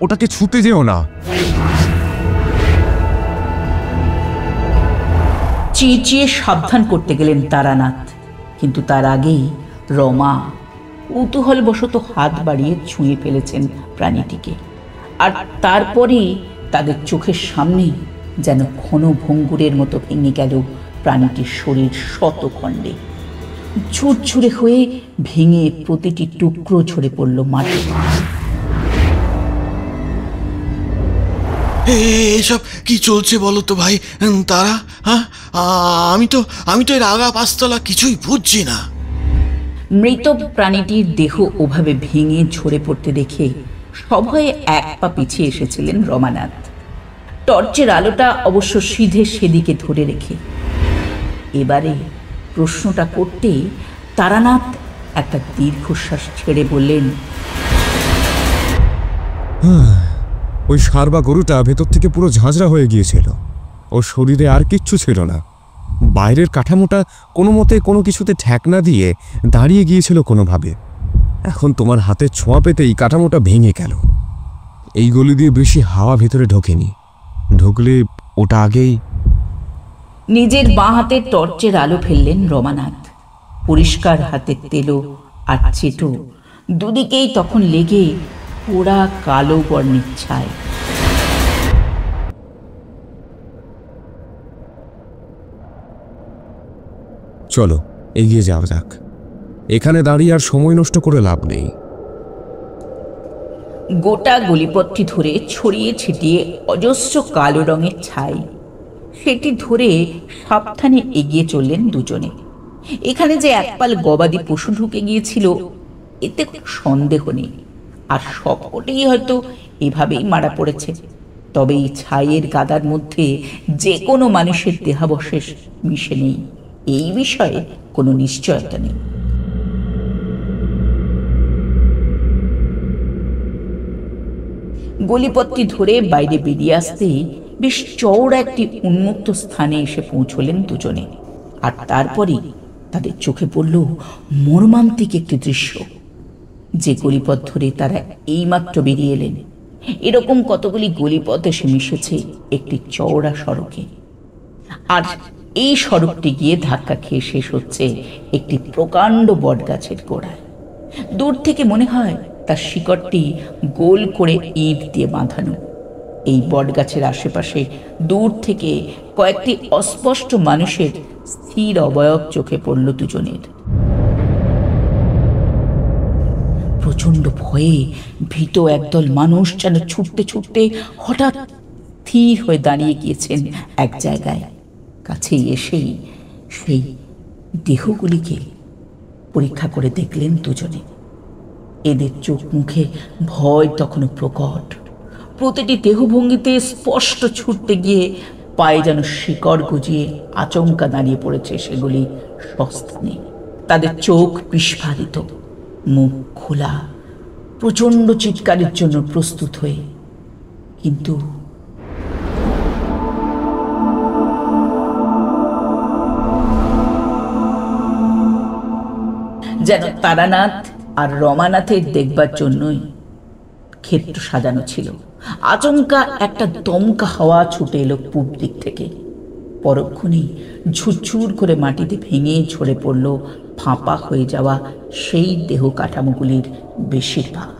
ওটাকে ছুতে যেও না। চেঁচিয়ে সাবধান করতে গেলেন তারানাথ, কিন্তু তার আগেই রমা কৌতূহলবশত হাত বাড়িয়ে ছুঁয়ে ফেলেছেন প্রাণীটিকে। আর তারপরেই তাদের চোখের সামনে যেন ঘন ভঙ্গুরের মতো ভেঙে গেল প্রাণীটির শরীর শতখণ্ডে। ঝুরঝুরে হয়ে ভেঙে প্রতিটি টুকরো ঝরে পড়ল মাটি। এসব কি চলছে বলো তো ভাই তারা? হ্যাঁ, আমি তো এর আগা পাঁচতলা কিছুই বুঝছি না। মৃত প্রাণীটির দেহ ওভাবে ভেঙে ঝরে পড়তে দেখে সবাই এক পা পিছিয়ে এসেছিলেন রমানাথ, টর্চের আলোটা অবশ্য সিধে সেদিকে ধরে রেখে। এবারে প্রশ্নটা করতেই তারানাথ একটা দীর্ঘশ্বাস ছেড়ে বললেন, ওই ষাঁড় বা গরুটা ভেতর থেকে পুরো ঝাঁঝরা হয়ে গিয়েছিল। ওর শরীরে আর কিচ্ছু ছিল না। বাইরের কাঠামোটা কোনো মতে কোনো কিছুতে ঠেকনা দিয়ে দাঁড়িয়ে গিয়েছিল কোনোভাবে। এখন তোমার হাতে ছোঁয়া পেতেই কাঠামোটা ভেঙে গেল। এই গলি দিয়ে বেশি হাওয়া ভেতরে ঢোকেনি, ঢুকলে ওটা আগেই। নিজের বাঁ হাতে টর্চের আলো ফেললেন রমানাথ। পরিষ্কার হাতের তেলো আর চেটো দুদিকেই তখন লেগে পোড়া কালো বর্ণের ছায়। চলো এগিয়ে যাওয়া যাক, এখানে দাঁড়িয়ে আর সময় নষ্ট করে লাভ নেই। গোটা গলিপথটি ধরে ছড়িয়ে ছিটিয়ে অজস্র কালো রঙের ছাই, সেটি ধরে সাবধানে এগিয়ে চললেন দুজনে। এখানে যে একপাল গবাদি পশু ঢুকে গিয়েছিল এতে কোনো সন্দেহ নেই, আর সবকটাই হয়তো এভাবেই মারা পড়েছে। তবে এই ছাইয়ের গাদার মধ্যে যে কোনো মানুষের দেহাবশেষ মিশে নেই, এই বিষয়ে কোনো নিশ্চয়তা নেই। গলিপথটি ধরে বাইরে বেরিয়ে আসতে বেশ চওড়া একটি উন্মুক্ত স্থানে এসে পৌঁছলেন দুজনে। আর তারপরই তাদের চোখে পড়ল মর্মান্তিক একটি দৃশ্য। যে গলিপথ ধরে তারা এইমাত্র বেরিয়ে এলেন, এরকম কতগুলি গলিপথ এসে মিশেছে একটি চওড়া সড়কে। আর এই সড়কটি গিয়ে ধাক্কা খেয়ে শেষ হচ্ছে একটি প্রকাণ্ড বটগাছের গোড়ায়। দূর থেকে মনে হয় তার শিকড়টি গোল করে ইট দিয়ে বাঁধানো। এই বটগাছের আশেপাশে দূর থেকে কয়েকটি অস্পষ্ট মানুষের স্থির অবয়ব চোখে পড়ল দুজনের। প্রচন্ড ভয়ে ভীত একদল মানুষ যেন ছুটতে ছুটতে হঠাৎ স্থির হয়ে দাঁড়িয়ে গিয়েছেন এক জায়গায়। কাছেই এসেই সেই দেহগুলিকে পরীক্ষা করে দেখলেন দুজনে। এদের চোখ মুখে ভয় তখনও প্রকট। প্রতিটি দেহভঙ্গিতে স্পষ্ট ছুটতে গিয়ে পায়ে যেন শিকড় গজিয়ে আচমকা দাঁড়িয়ে পড়েছে সেগুলি সস্থানে। তাদের চোখ বিস্ফারিত, মুখ খোলা, প্রচণ্ড চিৎকারের জন্য প্রস্তুত হয়ে। কিন্তু যেন তারানাথ আর রমানাথের দেখবার জন্যই ক্ষেত্র সাজানো ছিল। আচমকা একটা দমকা হাওয়া ছুটে এলো পূব দিক থেকে। পরক্ষণেই ঝুরঝুর করে মাটিতে ভেঙে ঝরে পড়ল ফাঁপা হয়ে যাওয়া সেই দেহ কাঠামোগুলির বেশিরভাগ।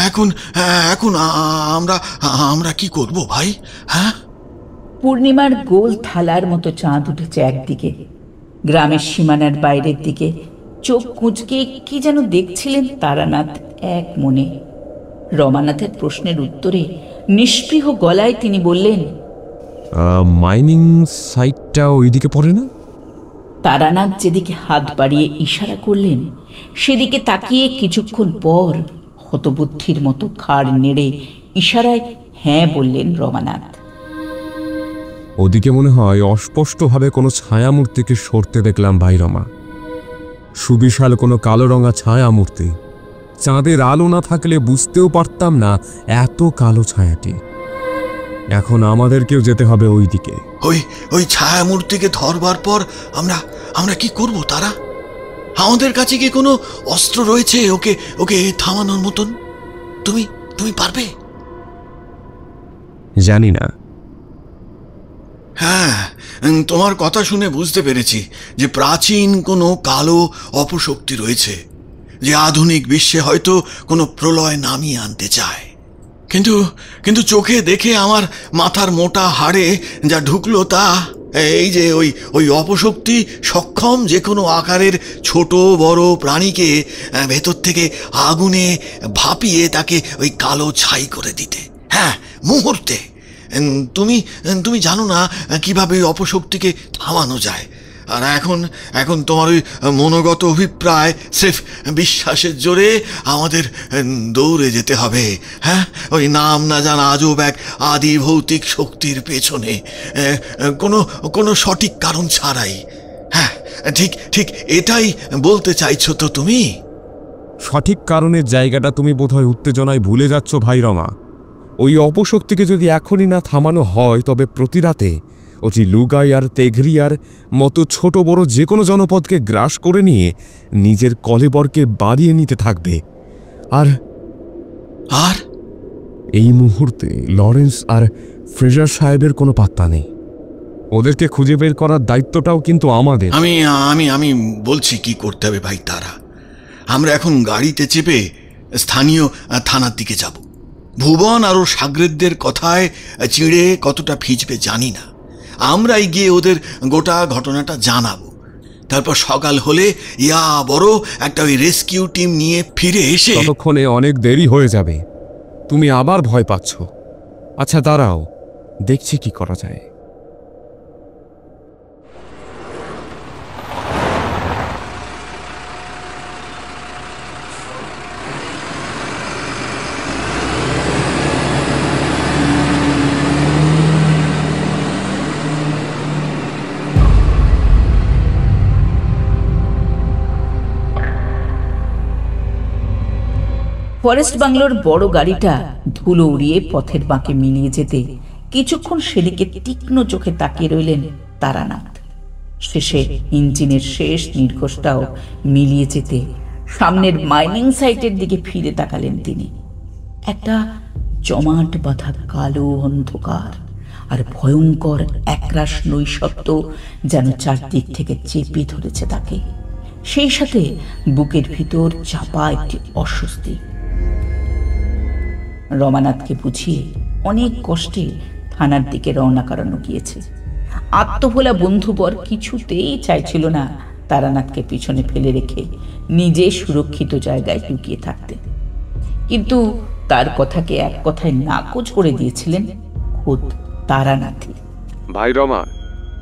এখন এখন আমরা কি করব ভাই? হ্যাঁ, পূর্ণিমার গোল থালার মতো চাঁদ উঠেছে একদিকে, গ্রামের সীমানার বাইরের দিকে চোখ কুঁচকে কি যেন দেখছিলেন তারানাথ এক মনে। রমানাথের প্রশ্নের উত্তরে নিষ্পৃহ গলায় তিনি বললেন, মাইনিং সাইটটা ওইদিকে পড়ে না? তারানাথ যেদিকে হাত বাড়িয়ে ইশারা করলেন সেদিকে তাকিয়ে কিছুক্ষণ পর হতবুদ্ধির মতো ঘাড় নেড়ে ইশারায় হ্যাঁ বললেন রমানাথ। ওদিকে মনে হয় অস্পষ্টভাবে কোনো ছায়ামূর্তিকে সরতে দেখলাম ভাই রমা। সুবিশাল কোনো কালো রঙা ছায়ামূর্তি। চাঁদের আলো না থাকলে বুঝতেও পারতাম না এত কালো ছায়াটি। এখন আমাদেরকেও যেতে হবে ওই দিকে। ওই ছায়ামূর্তিকে ধরবার পর আমরা কি করব? তারা আমাদের কাছে কি কোনো অস্ত্র রয়েছে ওকে থামানোর মতন? তুমি পারবে? জানি না। হ্যাঁ, তোমার কথা শুনে বুঝতে পেরেছি যে প্রাচীন কোনো কালো অপশক্তি রয়েছে, যে আধুনিক বিশ্বে হয়তো কোনো প্রলয় নামিয়ে আনতে চায়। কিন্তু চোখে দেখে আমার মাথার মোটা হাড়ে যা ঢুকলো তা এই যে ওই অপশক্তি সক্ষম যে কোনো আকারের ছোট বড় প্রাণীকে ভেতর থেকে আগুনে ভাপিয়ে তাকে ওই কালো ছাই করে দিতে। হ্যাঁ, মুহূর্তে। তুমি জানো না কিভাবে ওই অপশক্তিকে থামানো যায়। আর এখন তোমার ওই মনোগত অভিপ্রায় স্রেফ বিশ্বাসের জোরে আমাদের দৌড়ে যেতে হবে। হ্যাঁ, ওই নাম না জানা আজব এক আদি ভৌতিক শক্তির পেছনে কোনো সঠিক কারণ ছাড়াই। হ্যাঁ, ঠিক এটাই বলতে চাইছো তো তুমি? সঠিক কারণের জায়গাটা তুমি বোধহয় উত্তেজনায় ভুলে যাচ্ছ ভাই রমা। ওই অপশক্তিকে যদি এখনই না থামানো হয় তবে প্রতি রাতে ওটি লুগাই আর তেঘরিয়ার মতো ছোট বড় যে কোনো জনপদকে গ্রাস করে নিয়ে নিজের কলেবরকে বাড়িয়ে নিতে থাকবে। আর আর এই মুহূর্তে লরেন্স আর ফ্রেজার সাহেবের কোনো পাত্তা নেই। ওদেরকে খুঁজে বের করার দায়িত্বটাও কিন্তু আমাদের। আমি আমি আমি বলছি কি করতে হবে ভাই তারা। আমরা এখন গাড়িতে চেপে স্থানীয় থানার দিকে যাব। ভুবন আর ওর সাগরেদদের কথায় চিড়ে কতটা ফিজবে জানি না। আমরাই গিয়ে ওদের গোটা ঘটনাটা জানাবো। তারপর সকাল হলে বড় একটা ওই রেস্কিউ টিম নিয়ে ফিরে এসে। ততক্ষণে অনেক দেরি হয়ে যাবে। তুমি আবার ভয় পাচ্ছ। আচ্ছা দাঁড়াও, দেখছি কি করা যায়। ফরেস্ট বাংলোর বড় গাড়িটা ধুলো উড়িয়ে পথের বাঁকে মিলিয়ে যেতে কিছুক্ষণ সেদিকে তীক্ষ্ণ চোখে তাকিয়ে রইলেন তারানাথ। শেষে ইঞ্জিনের শেষ নির্ঘোষটাও মিলিয়ে যেতে সামনের মাইনিং সাইটের দিকে ফিরে তাকালেন তিনি। একটা জমাট বাঁধা কালো অন্ধকার আর ভয়ঙ্কর একরাশ নৈশত্ব যেন চারদিক থেকে চেপে ধরেছে তাকে। সেই সাথে বুকের ভিতর চাপা একটি অস্বস্তি। রমানাথকে বুঝিয়ে অনেক কষ্টে থানার দিকে রওনা করানো গিয়েছে। আত্মভোলা বন্ধুবর কিছুতেই চাইছিল না তারানাথকে পিছনে ফেলে রেখে নিজে সুরক্ষিত জায়গায় লুকিয়ে থাকতে। কিন্তু তার কথাকে এক কথায় নাকচ করে দিয়েছিলেন খোদ তারানাথই। ভাই রমা,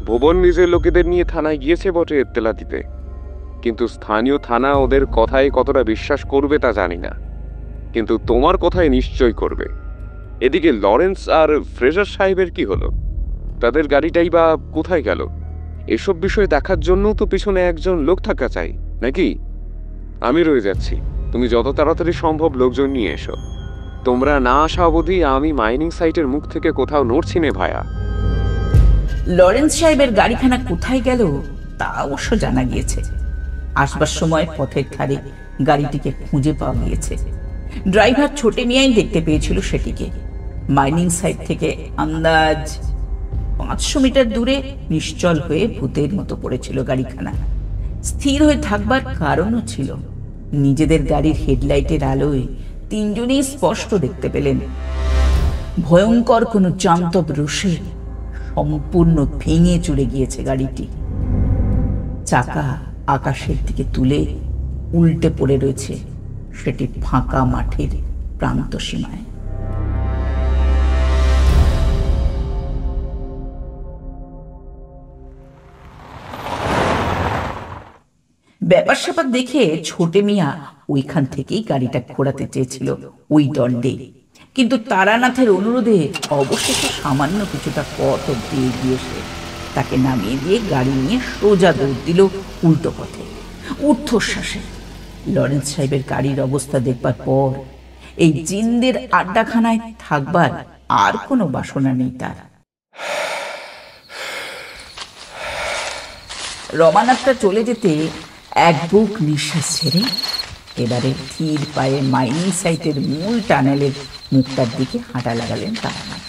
ভুবন নিজের লোকেদের নিয়ে থানায় গিয়েছে বটে এত্তেলা দিতে, কিন্তু স্থানীয় থানা ওদের কথায় কতটা বিশ্বাস করবে তা জানি না, কিন্তু তোমার কথায় নিশ্চয় করবে। এদিকে লরেন্স আর ফ্রেজার সাহেবের কি হলো? তাদের গাড়িটাই বা কোথায় গেল? এসব বিষয় দেখার জন্য তো পিছনে একজন লোক থাকা চাই নাকি? আমি রয়ে যাচ্ছি, তুমি যত তাড়াতাড়ি সম্ভব লোকজন নিয়ে এসো। তোমরা না আসা অবধি আমি মাইনিং সাইটের মুখ থেকে কোথাও নড়ছি নে ভায়া। লরেন্স সাহেবের গাড়িখানা কোথায় গেল তা অবশ্য জানা গিয়েছে। আসবার সময় পথের ধারে গাড়িটিকে খুঁজে পাওয়া গিয়েছে। ড্রাইভার ছোটে মিয়াই দেখতে পেয়েছিল সেটিকে। মাইনিং সাইট থেকে আন্দাজ 500 মিটার দূরে নিশ্চল হয়ে ভূতের মতো পড়েছিল গাড়িখানা। স্থির হয়ে থাকবার কারণও ছিল, নিজেদের গাড়ির হেডলাইটের আলোয় তিনজনেই স্পষ্ট দেখতে পেলেন ভয়ঙ্কর কোনো জান্তব রোষে সম্পূর্ণ ভেঙে চুরে গিয়েছে গাড়িটি। চাকা আকাশের দিকে তুলে উল্টে পড়ে রয়েছে সেটি ফাঁকা মাঠের প্রান্ত সীমায়। ব্যাপার স্যাপার দেখে ছোটে মিয়া ওইখান থেকেই গাড়িটা ঘোরাতে চেয়েছিল ওই দণ্ডে, কিন্তু তারানাথের অনুরোধে অবশেষে সামান্য কিছুটা পথ অব্দি এগিয়ে এসে তাকে নামিয়ে দিয়ে গাড়ি নিয়ে সোজা দৌড় দিল উল্টো পথে ঊর্ধ্বশ্বাসে। লরেন্স সাহেবের গাড়ির অবস্থা দেখবার পর এই জিনদের আড্ডাখানায় থাকবার আর কোনো বাসনা নেই তার। রমানাথটা চলে যেতে এক বুক নিঃশ্বাস ছেড়ে এবারে ধীর পায়ে মাইনিং সাইটের মূল টানেলের মুখটার দিকে হাঁটা লাগালেন তারানাথ।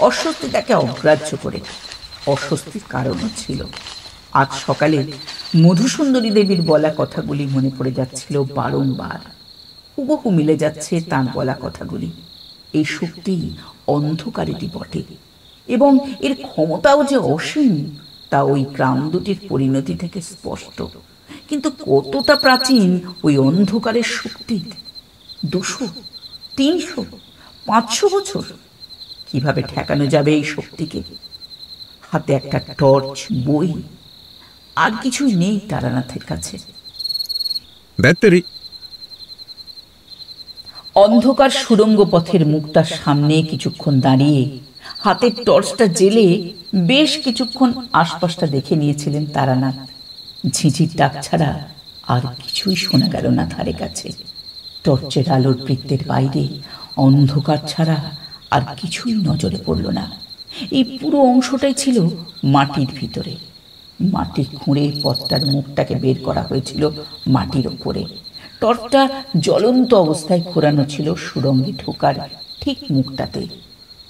অস্বস্তি তাকে অগ্রাহ্য করে। অস্বস্তির কারণও ছিল, আজ সকালে মধুসুন্দরী দেবীর বলা কথাগুলি মনে পড়ে যাচ্ছিল বারংবার। হুবহু মিলে যাচ্ছে তাঁর বলা কথাগুলি। এই শক্তি অন্ধকারেরই বটে এবং এর ক্ষমতাও যে অসীম তা ওই গ্রাম দুটির পরিণতি থেকে স্পষ্ট। কিন্তু কতটা প্রাচীন ওই অন্ধকারের শক্তি? 200, 300, 500 বছর? কিভাবে ঠেকানো যাবে এই শক্তিকে? হাতে একটা টর্চ, বই, আর কিছুই নেই তারানাথের কাছে। ব্যাটারি। অন্ধকার সুড়ঙ্গ পথের মুখটার সামনে কিছুক্ষণ দাঁড়িয়ে হাতের টর্চটা জেলে বেশ কিছুক্ষণ আশপাশটা দেখে নিয়েছিলেন তারানাথ। ঝিঝির ডাক ছাড়া আর কিছুই শোনা গেল না ধারে কাছে। টর্চের আলোর বৃত্তের বাইরে অন্ধকার ছাড়া আর কিছুই নজরে পড়ল না। এই পুরো অংশটাই ছিল মাটির ভিতরে। মাটি খুঁড়ে পথটার মুখটাকে বের করা হয়েছিল মাটির ওপরে। টর্চটা জ্বলন্ত অবস্থায় ঘোরানো ছিল সুড়ঙ্গে ঢোকার ঠিক মুখটাতে।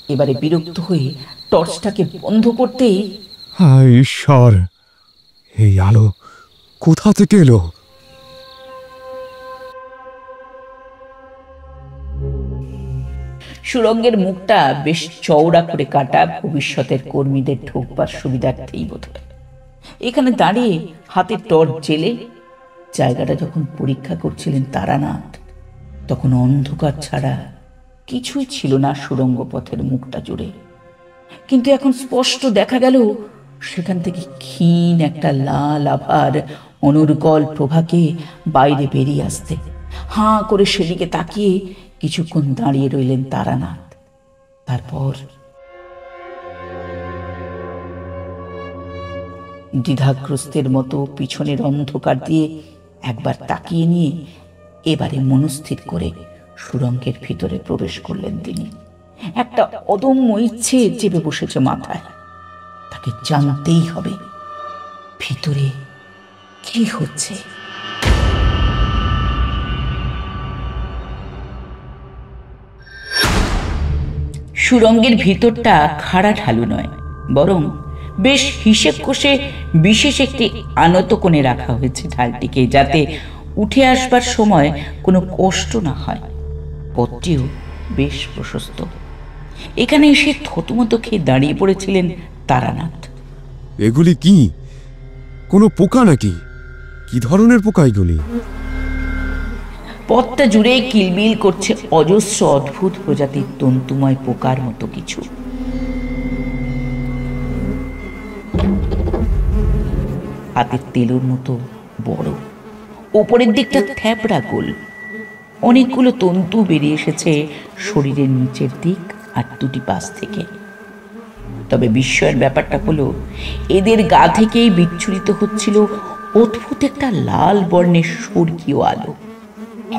এবারে বিরক্ত হয়ে টর্চটাকে বন্ধ করতেই, হায় ঈশ্বর, এই আলো কোথা থেকে এলো? সুড়ঙ্গের মুখটা বেশ চওড়া করে কাটা, ভবিষ্যতের কর্মীদের ঢোকবার সুবিধার্থেই বোধহয়। এখানে দাঁড়িয়ে হাতে টর্চ জেলে জায়গাটা যখন পরীক্ষা করছিলেন তারানাথ, তখন অন্ধকার ছাড়া কিছুই ছিল না সুড়ঙ্গ পথের মুখটা জুড়ে। কিন্তু এখন স্পষ্ট দেখা গেল সেখান থেকে ক্ষীণ একটা লাল আভার অনর্গল প্রভাকে বাইরে বেরিয়ে আসতে। হাঁ করে সেদিকে তাকিয়ে কিছুক্ষণ দাঁড়িয়ে রইলেন তারানাথ। তারপর দ্বিধাগ্রস্তের মতো পিছনের অন্ধকার দিয়ে একবার তাকিয়ে নিয়ে এবারে মনস্থির করে সুড়ঙ্গের ভিতরে প্রবেশ করলেন তিনি। একটা অদম্য ইচ্ছে চেপে বসেছে মাথায়। তাকে জানতেই হবে ভিতরে কি হচ্ছে। সুড়ঙ্গের ভিতরটা খাড়া ঢালু নয়, বরং বেশ হিসেব কষে বিশেষ একটি আনত কোণে রাখা হয়েছে ঢালটিকে, যাতে উঠে আসবার সময় কোনো কষ্ট না হয়। পথটিও বেশ প্রশস্ত। এখানে এসে থতমত খেয়ে দাঁড়িয়ে পড়েছিলেন তারানাথ। এগুলি কি? কোনো পোকা নাকি? কি ধরনের পোকা এগুলি? পথটা জুড়ে কিলবিল করছে অজস্র অদ্ভুত প্রজাতির তন্তুময় পোকার মতো কিছু। হাতের তেলোর মতো বড়, ওপরের দিকটা থ্যাপড়া গোল। অনেকগুলো তন্তু বেরিয়ে এসেছে শরীরের নিচের দিক আর দুটি পাশ থেকে। তবে বিস্ময়ের ব্যাপারটা হলো এদের গা থেকেই বিচ্ছুরিত হচ্ছিল অদ্ভুত একটা লাল বর্ণের স্বর্গীয় আলো।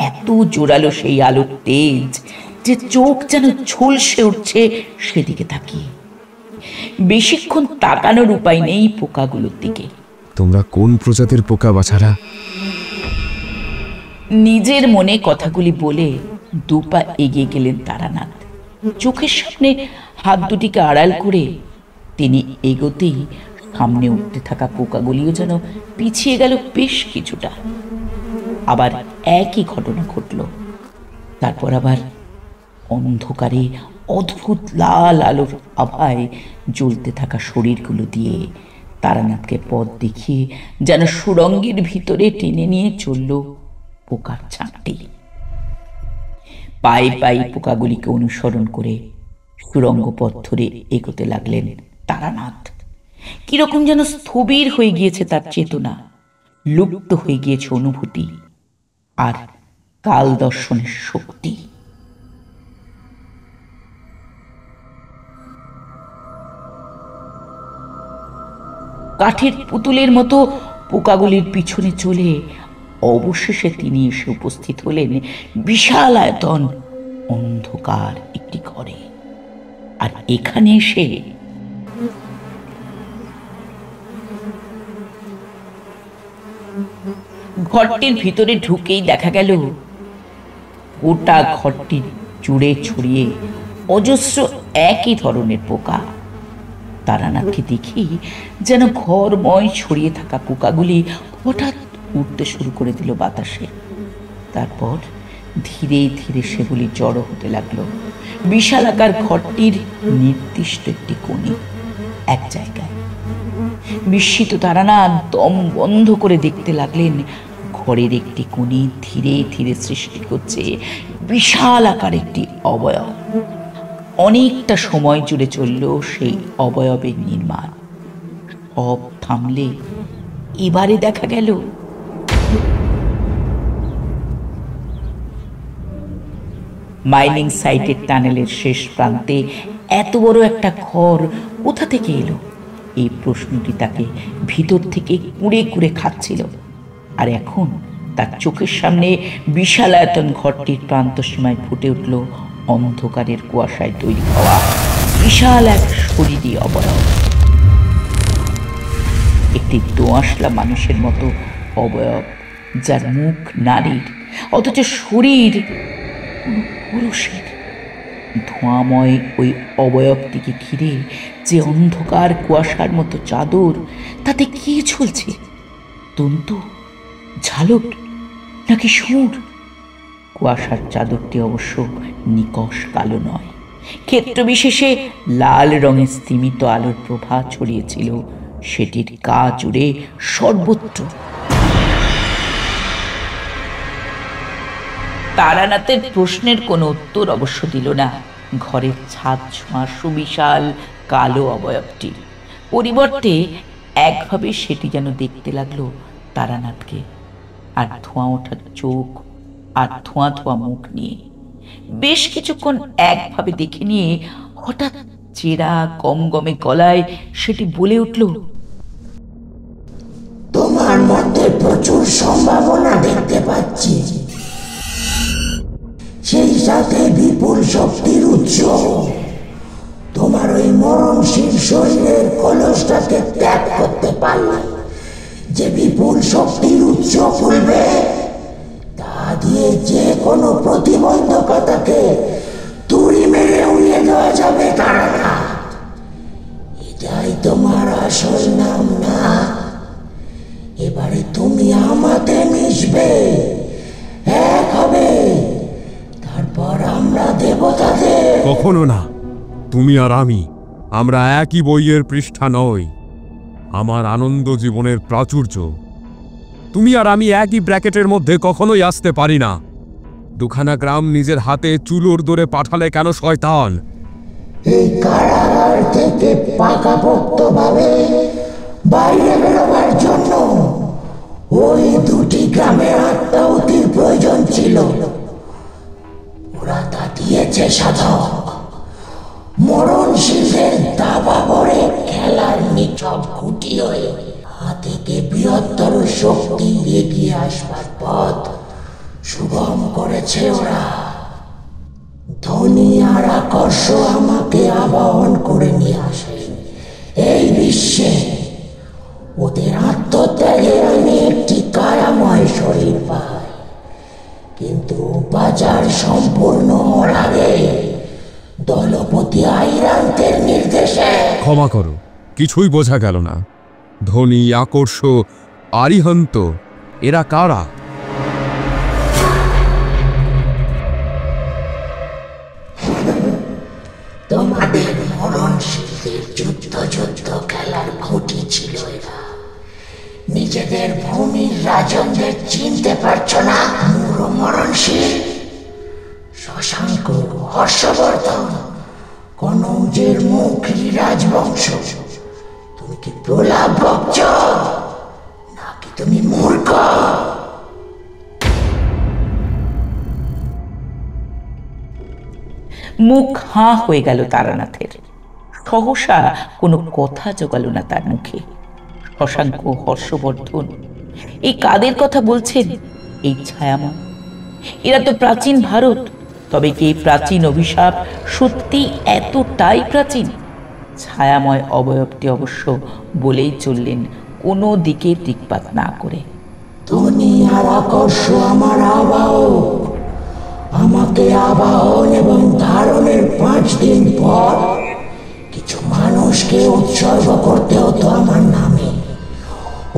এত জোরালো সেই আলোর তেজ যে চোখ যেন ঝলসে উঠছে সেদিকে তাকিয়ে। বেশিক্ষণ তাকানোর উপায় নেই পোকাগুলোর দিকে। তোমরা কোন প্রজাতির পোকা বাছারা? নিজের মনে কথাগুলি বলে দুপা এগিয়ে গেলেন তারানাথ। চোখের সামনে হাত দুটিকে আড়াল করে তিনি এগোতেই সামনে উঠতে থাকা পোকাগুলিও যেন পিছিয়ে গেল বেশ কিছুটা। আবার একই ঘটনা ঘটল। তারপর আবার অন্ধকারে অদ্ভুত লাল আলোর আভায় জ্বলতে থাকা শরীরগুলো দিয়ে তারানাথকে পথ দেখিয়ে যেন সুড়ঙ্গের ভিতরে টেনে নিয়ে চলল পোকার ছাঁকটি। পায়ে পায়ে পোকাগুলিকে অনুসরণ করে সুড়ঙ্গ পথ ধরে এগোতে লাগলেন তারানাথ। কিরকম যেন স্থবির হয়ে গিয়েছে তার চেতনা, লুপ্ত হয়ে গিয়েছে অনুভূতি আর কাল দর্শনের শক্তি। কাঠের পুতুলের মতো পোকাগুলির পিছনে চলে অবশেষে তিনি এসে উপস্থিত হলেন বিশাল আয়তন অন্ধকার একটি ঘরে। আর এখানে এসে ঘরটির ভিতরে ঢুকেই দেখা গেল গোটা ঘরটি জুড়ে ছড়িয়ে অজস্র একই ধরনের পোকা। তারানাথকে দেখি যেন ঘরময় ছড়িয়ে থাকা পোকাগুলি হঠাৎ উঠতে শুরু করে দিল বাতাসে। তারপর ধীরে ধীরে সেগুলি জড়ো হতে লাগলো বিশালাকার ঘরটির নির্দিষ্ট একটি কোণে, এক জায়গায়। বিস্মিত তারানাথ দম বন্ধ করে দেখতে লাগলেন ঘরের একটি কোণে ধীরে ধীরে সৃষ্টি করছে বিশাল আকার একটি অবয়ব। অনেকটা সময় জুড়ে চলল সেই অবয়বের নির্মাণ। সব থামলে এবারে দেখা গেল মাইনিং সাইটের টানেলের শেষ প্রান্তে এত বড় একটা ঘর কোথা থেকে এলো? এই প্রশ্নটি তাকে ভিতর থেকে কুঁড়ে কুঁড়ে খাচ্ছিল। আর এখন তার চোখের সামনে বিশালায়তন ঘরটির প্রান্ত সীমায় ফুটে উঠল অন্ধকারের কুয়াশায় তৈরি হওয়া বিশাল এক শরীরী অবয়ব, একটি দোআঁশলা মানুষের মতো অবয়ব, যার মুখ নারীর অথচ শরীর পুরুষের। ধোঁয়াময় ওই অবয়বটিকে ঘিরে যে অন্ধকার কুয়াশার মতো চাদর, তাতে কি ঝুলছে? তন্তু, ঝালক নাকি সুর? কুয়াশার চাদরটি অবশ্য নিকষ কালো নয়, ক্ষেত্রবিশেষে লাল রঙের স্তিমিত আলোর প্রভা ছড়িয়েছিল সেটির গা জুড়ে সর্বত্র। তারানাথের প্রশ্নের কোনো উত্তর অবশ্য দিল না ঘরের ছাদ ছোঁয়া সুবিশাল কালো অবয়বটি। পরিবর্তে একভাবে সেটি যেন দেখতে লাগলো তারানাথকে, আর ধোঁয়া ওঠা চোখ আর ধোঁয়া ধোঁয়া মুখ নিয়ে। বেশ কিছুক্ষণ একভাবে দেখে নিয়ে হঠাৎ চেরা গমগমে গলায় সেটি বলে উঠল, তোমার মধ্যে প্রচুর সম্ভাবনা দেখতে পাচ্ছি, সেই সাথে বিপুল শক্তির উৎস। তোমার ওই মরণশীল শরীরের কলসটাকে ত্যাগ করতে পারলে যে বিপুল শক্তির উৎস খুলবে, তা দিয়ে যে কোনো প্রতিবন্ধকতাকে তুড়ি মেরে উড়িয়ে দেওয়া যাবে। তারানাথ, এটাই তোমার আসল নাম না? এবারে তুমি আমাতে মিশবে, এক হবে, তারপর আমরা দেবতাদের। কখনো না। তুমি আর আমরা একই বইয়ের পৃষ্ঠা নই। আমার আনন্দ জীবনের প্রাচুর্য। তুমি আর আমি একই ব্র্যাকেটের মধ্যে কখনোই আসতে পারি না। দুখানা গ্রাম নিজের হাতে চুলোর দৌড়ে পাঠালে কেন শয়তান? এই কারাগার থেকে পাকাপোক্তভাবে বাইরে বেরোবার জন্য ওই দুটি গ্রামের আত্মাহুতির প্রয়োজন ছিল। ওরা তা দিয়েছে সাধক। মরণশীলের দাবা ভরে খেলার নিছক খুঁটি হয়ে হাতিকে বৃহত্তর শক্তি এগিয়ে আসবার পথ সুগম করেছে ওরা। ধ্বনি আর আকর্ষ আমাকে আবাহন করে নিয়ে আসে এই বিশ্বে। ওদের আত্মত্যাগে আমি একটি কায়াময় শরীর পাই, কিন্তু উপাচার সম্পূর্ণ হওয়ার আগে দলপতি আইরান্তের নির্দেশে। ক্ষমা করো, কিছুই বোঝা গেল না। ধ্বনি, আকর্ষ, আরিহন্ত, এরা কারা? তোমাদের মরণশীলদের যুদ্ধ খেলার খুঁটি ছিল এরা। নিজেদের ভূমির রাজনদের চিনতে পারছো না? মরণশীল, শশাঙ্ক, হর্ষবর্ধন, কনৌজের মুখী রাজবংশ। তুমি কি প্রলাপ বকছ নাকি তুমি মূর্খ? মুখ হাঁ হয়ে গেল তারানাথের। সহসা কোনো কথা জোগাল না তার মুখে। শশাঙ্ক, হর্ষবর্ধন, এই কাদের কথা বলছেন? এই ছায়াময়, এরা তো প্রাচীন ভারত। তবে কি প্রাচীন অভিশাপ সত্যি এতটাই প্রাচীন? ছায়াময় অবয়বটি অবশ্য বলেই চললেন, কোনো দিকে দিকপাত না করে। ধ্বনি আর আকর্ষ আমার আবাহক। আমাকে আবাহন এবং ধারণের 5 দিন পর কিছু মানুষকে উৎসর্গ করতে হতো আমার নামে।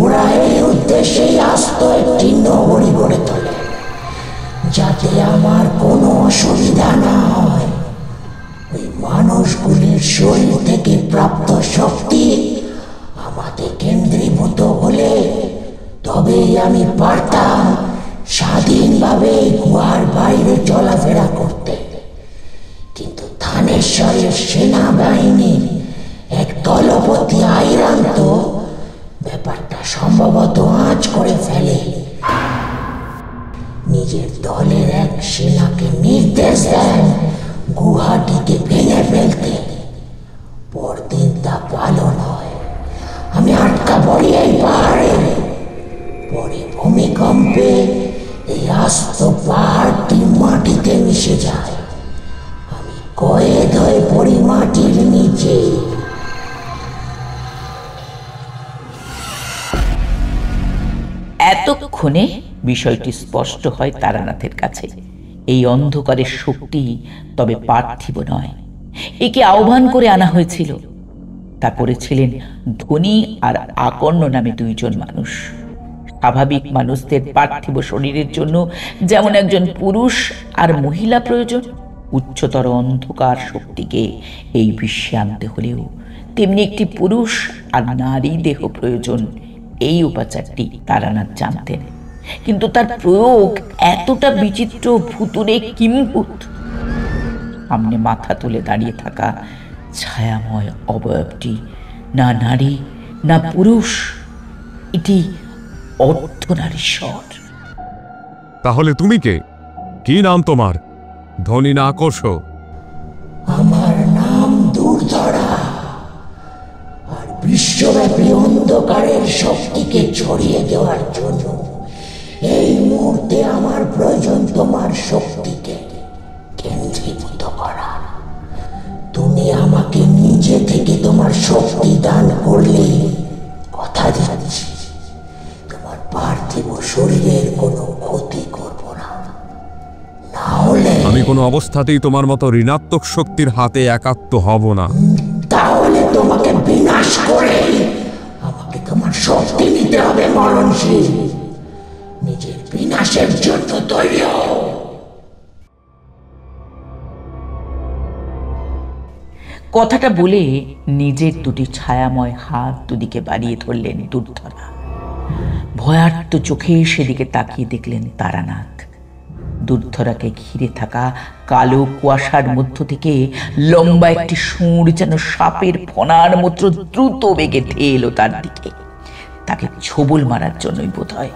ওরা এই উদ্দেশ্যেই আস্ত একটি নগরী গড়ে তোলে, যাতে আমার কোনো অসুবিধা না হয়। ওই মানুষগুলির শরীর থেকে প্রাপ্ত শক্তি আমাতে কেন্দ্রীভূত হলে তবেই আমি পারতাম স্বাধীনভাবে গুহার বাইরে চলাফেরা করতে। কিন্তু থানেশ্বরের সেনাবাহিনীর এক দলপতি আইরান্ত ব্যাপারটা সম্ভবত আঁচ করে ফেলে। নিজের দলের এক সেনাকে নির্দেশ দেন গুহাটিকে ভেঙে ফেলতে। পরদিন তা পালন হয়। আমি আটকা পড়ি এই পাহাড়ে। পরে ভূমিকম্পে এই আস্ত পাহাড়টি মাটিতে মিশে যায়। আমি কয়েদ হয়ে পড়ি মাটির নিচে। ততক্ষণে বিষয়টি স্পষ্ট হয় তারানাথের কাছে। এই অন্ধকারের শক্তি তবে পার্থিব নয়, একে আহ্বান করে আনা হয়েছিল। তা করেছিলেন ধনী আর আকর্ণ নামে দুইজন মানুষ। স্বাভাবিক মানুষদের পার্থিব শরীরের জন্য যেমন একজন পুরুষ আর মহিলা প্রয়োজন, উচ্চতর অন্ধকার শক্তিকে এই বিশ্বে আনতে হলেও তেমনি একটি পুরুষ আর নারী দেহ প্রয়োজন। এই উপাচারটি তারানাথ জানতেন, কিন্তু তার প্রয়োগ এতটা বিচিত্র, ভুতুড়ে, কিম্ভূত। সামনে মাথা তুলে দাঁড়িয়ে থাকা ছায়াময় অবয়বটি না নারী না পুরুষ, এটি অর্ধনারীশ্বর। তাহলে তুমি কে? কি নাম তোমার? ধনী না আকর্ষ? আমার নাম দুর্ধরা, আর বিশ্বব্যাপী অন্ধকারের শক্তিকে ছড়িয়ে দেওয়ার জন্য এই মুহূর্তে আমার প্রয়োজন তোমার শক্তিকে কেন্দ্রীভূত করা। তুমি আমাকে নিজে থেকে তোমার শক্তি দান করলে কথা দিচ্ছি তোমার পার্থিব শরীরের কোনো ক্ষতি করব না। না হলে আমি কোনো অবস্থাতেই তোমার মতো ঋণাত্মক শক্তির হাতে একাত্ম হব না। তাহলে তোমাকে বিনাশ করে আমাকে তোমার শক্তি নিতে হবে মরণশীল। নিজের বিনাশের জন্য তৈরি হও। কথাটা বলে নিজের দুটি ছায়াময় হাত দুদিকে বাড়িয়ে ধরলেন দুর্ধরা। ভয়ার্ত চোখে সেদিকে তাকিয়ে দেখলেন তারানাথ। দুর্ধরাকে ঘিরে থাকা কালো কুয়াশার মধ্য থেকে লম্বা একটি সুর যেন সাপের ফণার মতো দ্রুত বেগে ধেয়ে এলো তার দিকে। তাকে ছোবল মারার জন্যই বোধ হয়।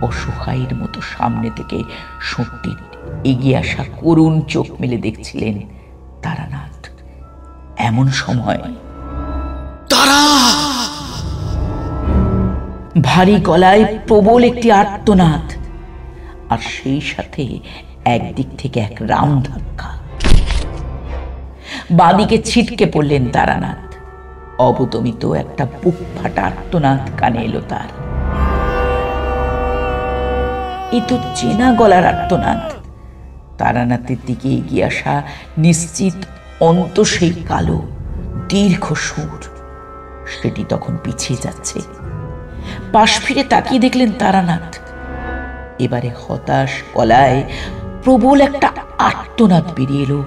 অসহায়ের মতো সামনে থেকে সত্যির এগিয়ে আসা করুণ চোখ মেলে দেখছিলেন তারানাথ। এমন সময় তারা ভারী গলায় প্রবল একটি আর্তনাদ, আর সেই সাথে একদিক থেকে এক রাম ধাক্কা। বাদিকে ছিটকে পড়লেন তারানাথ। অবদমিত একটা বুক ফাটা আর্তনাদ কানে এলো তার। এ তো চেনা গলার আর্তনাদ। তারানাথের দিকে এগিয়ে আসা নিশ্চিত অন্ত সেই কালো দীর্ঘ সুর। সেটি তখন পিছিয়ে যাচ্ছে। পাশ ফিরে তাকিয়ে দেখলেন তারানাথ। এবারে হতাশ গলায় প্রবল একটা আর্তনাদ বেরিয়ে এলো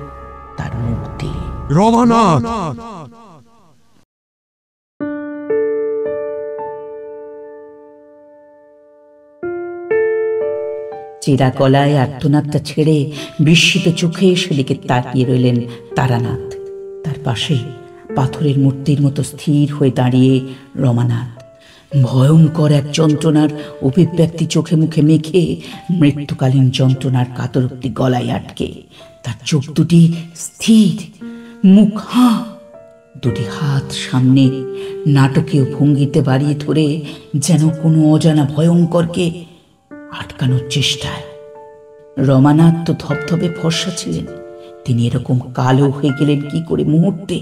তার মুখ দিয়ে। রমানাথ! চেরা গলায় আর্তনাদটা ছেড়ে বিস্মিত চোখে সেদিকে তাকিয়ে রইলেন তারানাথ। তার পাশে পাথরের মূর্তির মতো স্থির হয়ে দাঁড়িয়ে রমানাথ। ভয়ঙ্কর এক যন্ত্রণার অভিব্যক্তি চোখে মুখে মেখে, মৃত্যুকালীন যন্ত্রণার কাতরোক্তি গলায় আটকে। তার চোখ দুটি স্থির, মুখ হাঁ, দুটি হাত সামনে নাটকীয় ভঙ্গিতে বাড়িয়ে ধরে যেন কোনো অজানা ভয়ঙ্করকে আটকানোর চেষ্টায়। রমানাথ তো ধবধবে ফর্সা ছিলেন, তিনি এরকম কালো হয়ে গেলেন কি করে মুহূর্তে?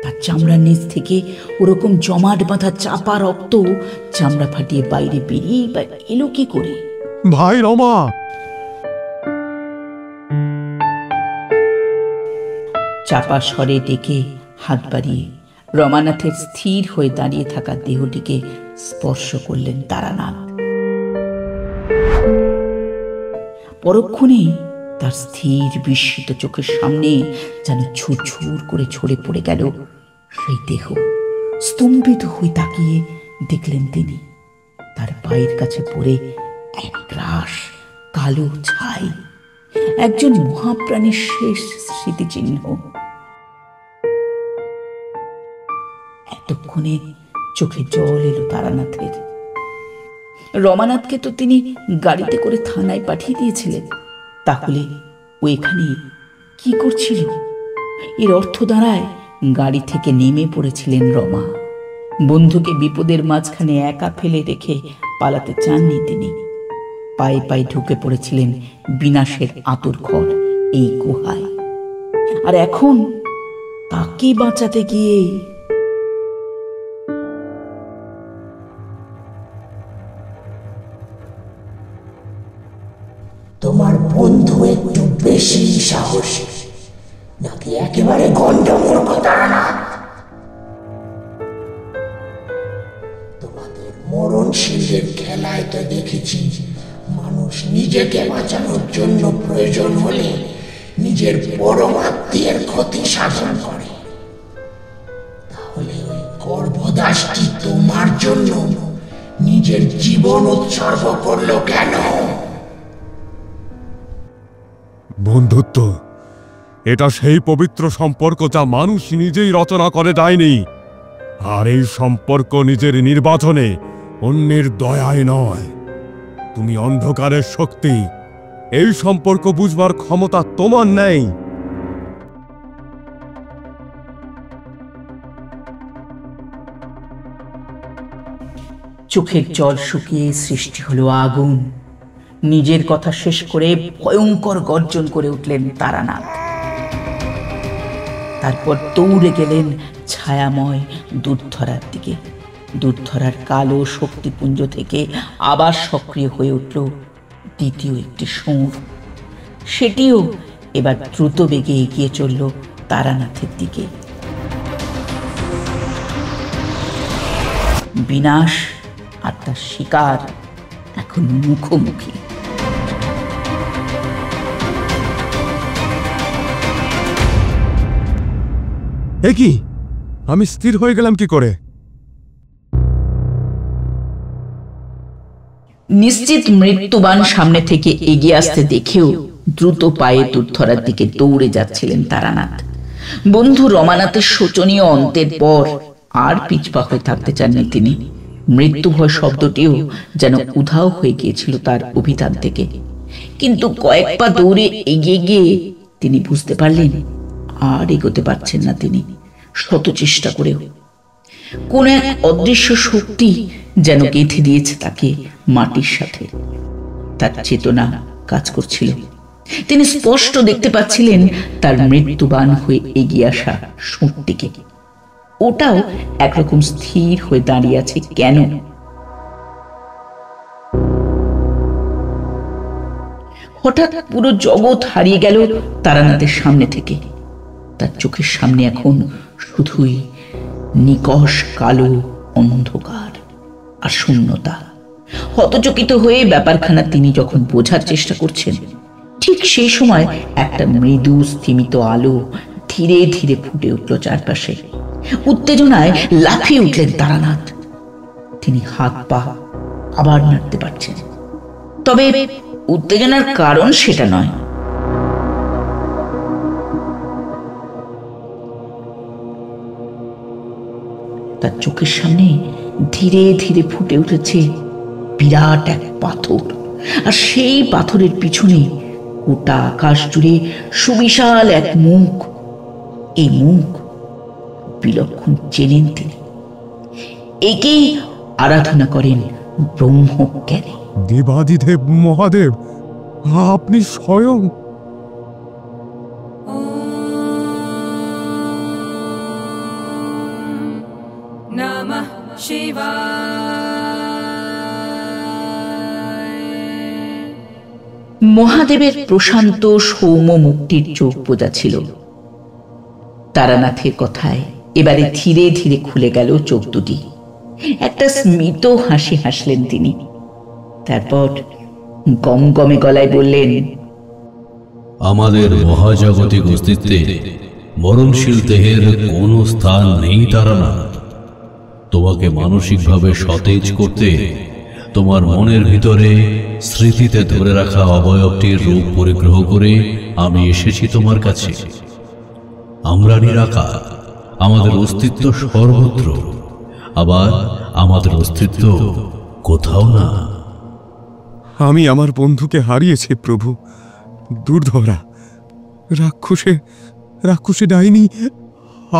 তার চামড়ার নিচ থেকে ওরকম জমাট বাঁধা চাপা রক্ত চামড়া ফাটিয়ে বাইরে বেরিয়ে বা এলো কি করে? ভাই রমা! চাপা স্বরে ডেকে হাত বাড়িয়ে রমানাথের স্থির হয়ে দাঁড়িয়ে থাকা দেহটিকে স্পর্শ করলেন তারানাথ। পরক্ষণে তার স্থির বিস্মিত চোখের সামনে যেন ছুরছুর করে ঝরে পড়ে গেল সেই দেহ। স্তম্ভিত হয়ে তাকিয়ে দেখলেন তিনি তার পায়ের কাছে পড়ে এক গ্রাস কালো ছাই, একজন মহাপ্রাণীর শেষ স্মৃতিচিহ্ন। এতক্ষণে চোখে জল এলো তারানাথের। রমানাথকে তো তিনি গাড়িতে করে থানায় পাঠিয়ে দিয়েছিলেন, তাহলে ও এখানে কি করছিল? এর অর্থ দাঁড়ায় গাড়ি থেকে নেমে পড়েছিলেন রমা। বন্ধুকে বিপদের মাঝখানে একা ফেলে রেখে পালাতে চাননি তিনি। পায়ে পায়ে ঢুকে পড়েছিলেন বিনাশের আতুর ঘর এই গুহায়, আর এখন তাকে বাঁচাতে গিয়ে বন্ধু একটু বেশি সাহসী, নাকি একেবারে গন্ডমূর্খ তারানাথ? তোমাদের মরণশীলদের খেলায় তো দেখেছি মানুষ নিজেকে বাঁচানোর জন্য প্রয়োজন হলে নিজের পরমাত্মীয়ের ক্ষতি সাধন করে। তাহলে ওই গর্ভদাসটি তোমার জন্য নিজের জীবন উৎসর্গ করলো কেন? বন্ধুত্ব, এটা সেই পবিত্র সম্পর্ক যা মানুষ নিজেই রচনা করে দেয়নি। আর এই সম্পর্ক নিজের নির্বাচনে, অন্যের দয়ায় নয়। তুমি অন্ধকারের শক্তি, এই সম্পর্ক বুঝবার ক্ষমতা তোমার নেই। চোখের জল শুকিয়ে সৃষ্টি হলো আগুন। নিজের কথা শেষ করে ভয়ঙ্কর গর্জন করে উঠলেন তারানাথ। তারপর দৌড়ে গেলেন ছায়াময় দুধধরার দিকে। দুধধরার কালো শক্তিপুঞ্জ থেকে আবার সক্রিয় হয়ে উঠল দ্বিতীয় একটি সুর। সেটিও এবার দ্রুত বেগে এগিয়ে চলল তারানাথের দিকে। বিনাশ আর তার শিকার এখন মুখোমুখি। এ কি, আমি স্থির হয়ে গেলাম কি করে? নিশ্চিত মৃত্যুবান সামনে থেকে এগিয়ে আসতে দেখেও দ্রুত পায়ে দুধধরার দিকে দৌড়ে যাচ্ছিলেন তারানাথ। বন্ধু রমানাথের শোচনীয় অন্তের পর আর পিছপা হয়ে থাকতে চাননি তিনি। মৃত্যু ভয় শব্দটিও যেন উধাও হয়ে গিয়েছিল তার অভিধান থেকে। কিন্তু কয়েক পা দৌড়ে এগিয়ে গিয়ে তিনি বুঝতে পারলেন আর এগোতে পারছেন না তিনি, শত চেষ্টা করেও। কোন এক অদৃশ্য শক্তি যেন গেঁথে দিয়েছে তাকে মাটির সাথে। তার চেতনা কাজ করছিল। তিনি স্পষ্ট দেখতে পাচ্ছিলেন তার মৃত্যুবান হয়ে এগিয়ে আসা সুরটিকে। ওটাও একরকম স্থির হয়ে দাঁড়িয়ে আছে কেন? হঠাৎ পুরো জগৎ হারিয়ে গেল তারানাথের সামনে থেকে। তার চোখের সামনে এখন শুধুই নিকষ কালো অন্ধকার আর শূন্যতা। হতচকিত হয়ে ব্যাপারখানা তিনি যখন বোঝার চেষ্টা করছেন, ঠিক সেই সময় একটা মৃদু স্থিমিত আলো ধীরে ধীরে ফুটে উঠল চারপাশে। উত্তেজনায় লাফিয়ে উঠলেন তারানাথ। তিনি হাত পা আবার নাড়তে পারছেন, তবে উত্তেজনার কারণ সেটা নয়। তার চোখের সামনে ধীরে ধীরে ফুটে উঠেছে বিরাট এক পাথর, আর সেই পাথরের পিছনে গোটা আকাশ জুড়ে সুবিশাল এক মুখ। এই মুখ বিলক্ষণ চেনেন তিনি। একেই আরাধনা করেন ব্রহ্মজ্ঞানী। দেবাদিদেব মহাদেব, আপনি স্বয়ং। নমঃ শিবায়। মহাদেবের প্রশান্ত সৌম্য মুক্তির চোখ বোঝা ছিল। তারানাথের কথায় এবারে ধীরে ধীরে খুলে গেল চোখ দুটি। একটা স্মিত হাসি হাসলেন তিনি। তারপর গমগমে গলায় বললেন, আমাদের মহাজাগতিক অস্তিত্বে মরণশীল দেহের কোনো স্থান নেই তারানাথ। তোমাকে মানসিকভাবে সতেজ করতে, তোমার মনের ভিতরে স্মৃতিতে ধরে রাখা অবয়বটির রূপ পরিগ্রহ করে আমি এসেছি তোমার কাছে। আমরা নিরাকার, আমাদের অস্তিত্ব সর্বত্র, আবার আমাদের অস্তিত্ব কোথাও না। আমি আমার বন্ধুকে হারিয়েছি প্রভু। দুর্ধরা রাক্ষসে ডাইনি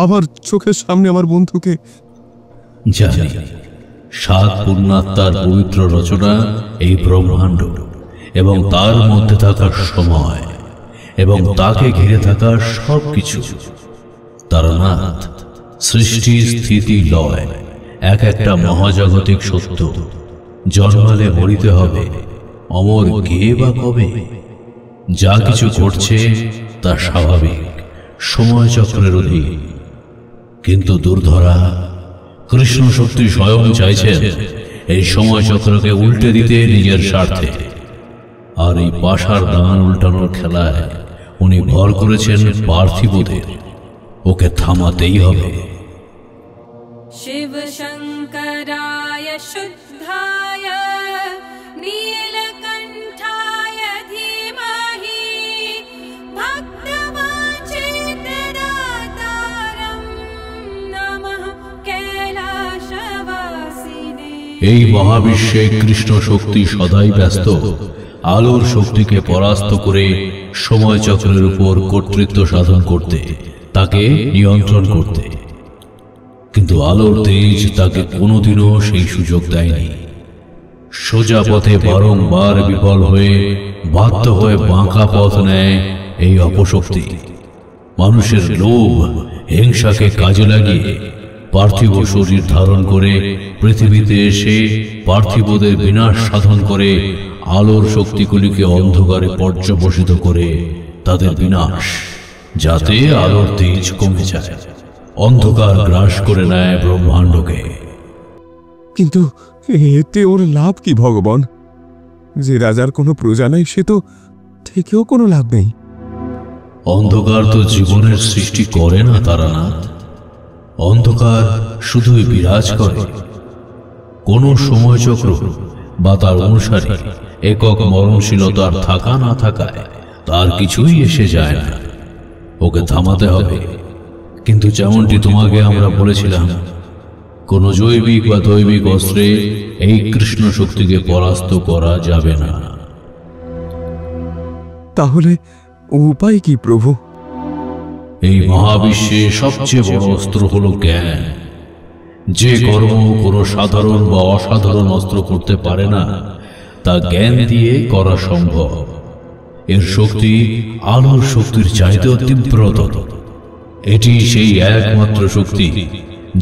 আমার চোখের সামনে আমার বন্ধুকে। জানি, সাত পূর্ণাত্মার পবিত্র রচনা এই ব্রহ্মাণ্ড এবং তার মধ্যে থাকার সময় এবং তাকে ঘিরে থাকার সবকিছু। তারানাথ, সৃষ্টি স্থিতি লয় এক একটা মহাজাগতিক সত্য। জন্মালে মরিতে হবে, অমর কে বা কবে? যা কিছু ঘটছে তা স্বাভাবিক, সময় চক্রের অধীন। কিন্তু দুর্ধরা কৃষ্ণ শক্তি স্বয়ং চাইছেন এই সময় চক্রকে উল্টে দিতে নিজের স্বার্থে। আর এই পাশার দান উল্টানোর খেলায় উনি ভর করেছেন পার্থিবদের। ওকে থামাতেই হবে। शिव शंकराय शुद्धाय नीलकंठाय धीमहि भक्तवांछितदातारं नमः कैलासवासिने। এই মহাবিশ্বে কৃষ্ণ শক্তি সদাই ব্যস্ত আলোর শক্তিকে পরাস্ত করে সময় চক্রের উপর কর্তৃত্ব সাধন করতে, তাকে নিয়ন্ত্রণ করতে। কিন্তু আলোর তেজ তাকে কোনোদিনও সেই সুযোগ দেয়নি। সোজা পথে বারংবার বিফল হয়ে বাধ্য হয়ে বাঁকা পথ নেয় এই অপশক্তি। মানুষের লোভ হিংসাকে কাজে লাগিয়ে পার্থিব শরীর ধারণ করে পৃথিবীতে এসে পার্থিবদের বিনাশ সাধন করে আলোর শক্তিগুলিকে অন্ধকারে পর্যবসিত করে তাদের বিনাশ, যাতে আলোর তেজ কমে যায়, অন্ধকার গ্রাস করে নেয় ব্রহ্মাণ্ডকে। কিন্তু এতে ওর লাভ কি ভগবান? যে রাজার কোনো প্রজা নাই সে তো থেকেও কোনো লাভ নেই। অন্ধকার তো জীবনের সৃষ্টি করে না তারানাথ। অন্ধকার শুধুই বিরাজ করে। কোন সময় চক্র বা তার অনুসারী একক মরণশীলতার থাকা না থাকায় তার কিছুই এসে যায় না। ওকে থামাতে হবে। কিন্তু যেমনটি তোমাকে আমরা বলেছিলাম, কোন জৈবিক বা দৈবিক অস্ত্রে এই কৃষ্ণ শক্তিকে পরাস্ত করা যাবে না। তাহলে উপায় কি প্রভু? এই মহাবিশ্বে সবচেয়ে বড় অস্ত্র হলো জ্ঞান। যে কর্ম কোনো সাধারণ বা অসাধারণ অস্ত্র করতে পারে না, তা জ্ঞান দিয়ে করা সম্ভব। এর শক্তি আলোর শক্তির চাইতেও তীব্রতর। এটি সেই একমাত্র শক্তি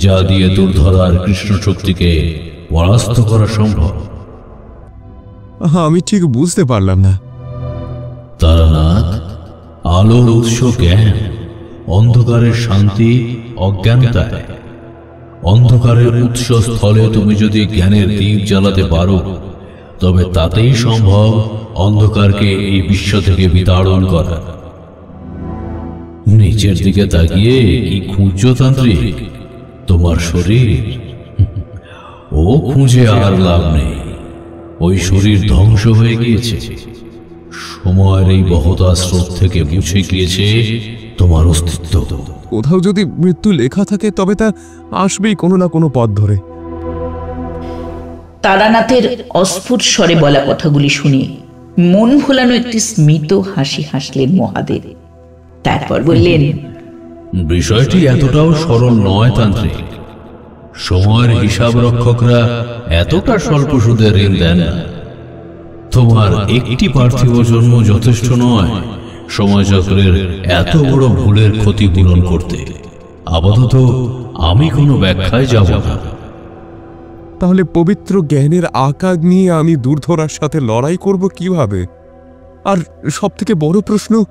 যা দিয়ে দুর্ধরার কৃষ্ণ শক্তিকে পরাস্ত করা সম্ভব। আমি ঠিক বুঝতে পারলাম না। তারানাথ, আলোর উৎস জ্ঞান, অন্ধকারের শান্তি অজ্ঞানতায়। অন্ধকারের উৎস স্থলে তুমি যদি জ্ঞানের দীপ জ্বালাতে পারো, তবে তাতেই সম্ভব অন্ধকারকে এই বিশ্ব থেকে বিতাড়ন করা। নিচের দিকে তাকিয়ে কি খুঁজছো তান্ত্রিক? তোমার শরীর? ও খুঁজে আর লাভ নেই। ওই শরীর ধ্বংস হয়ে গিয়েছে। সময়ের এই বহতা স্রোত থেকে মুছে গিয়েছে তোমার অস্তিত্ব। কোথাও যদি মৃত্যু লেখা থাকে তবে তা আসবেই কোনো না কোনো পথ ধরে। তারানাথের অস্ফুট স্বরে বলা কথাগুলি শুনে মন ভোলানো একটি স্মিত হাসি হাসলেন মহাদেব। তারপর বললেন, বিষয়টি এতটাও সরল নয় তান্ত্রিক। সময়ের হিসাব রক্ষকরা এতটা স্বল্প সুদে ঋণ দেন না। তোমার একটি পার্থিব জন্ম যথেষ্ট নয় সময় চক্রের এত বড় ভুলের ক্ষতিপূরণ করতে। আপাতত আমি কোনো ব্যাখ্যায় যাব না। তাহলে পবিত্র জ্ঞানের আকার নিয়ে আমি দুর্ধরার সাথে লড়াই করব কিভাবে? আর সব থেকে বড় প্রশ্ন,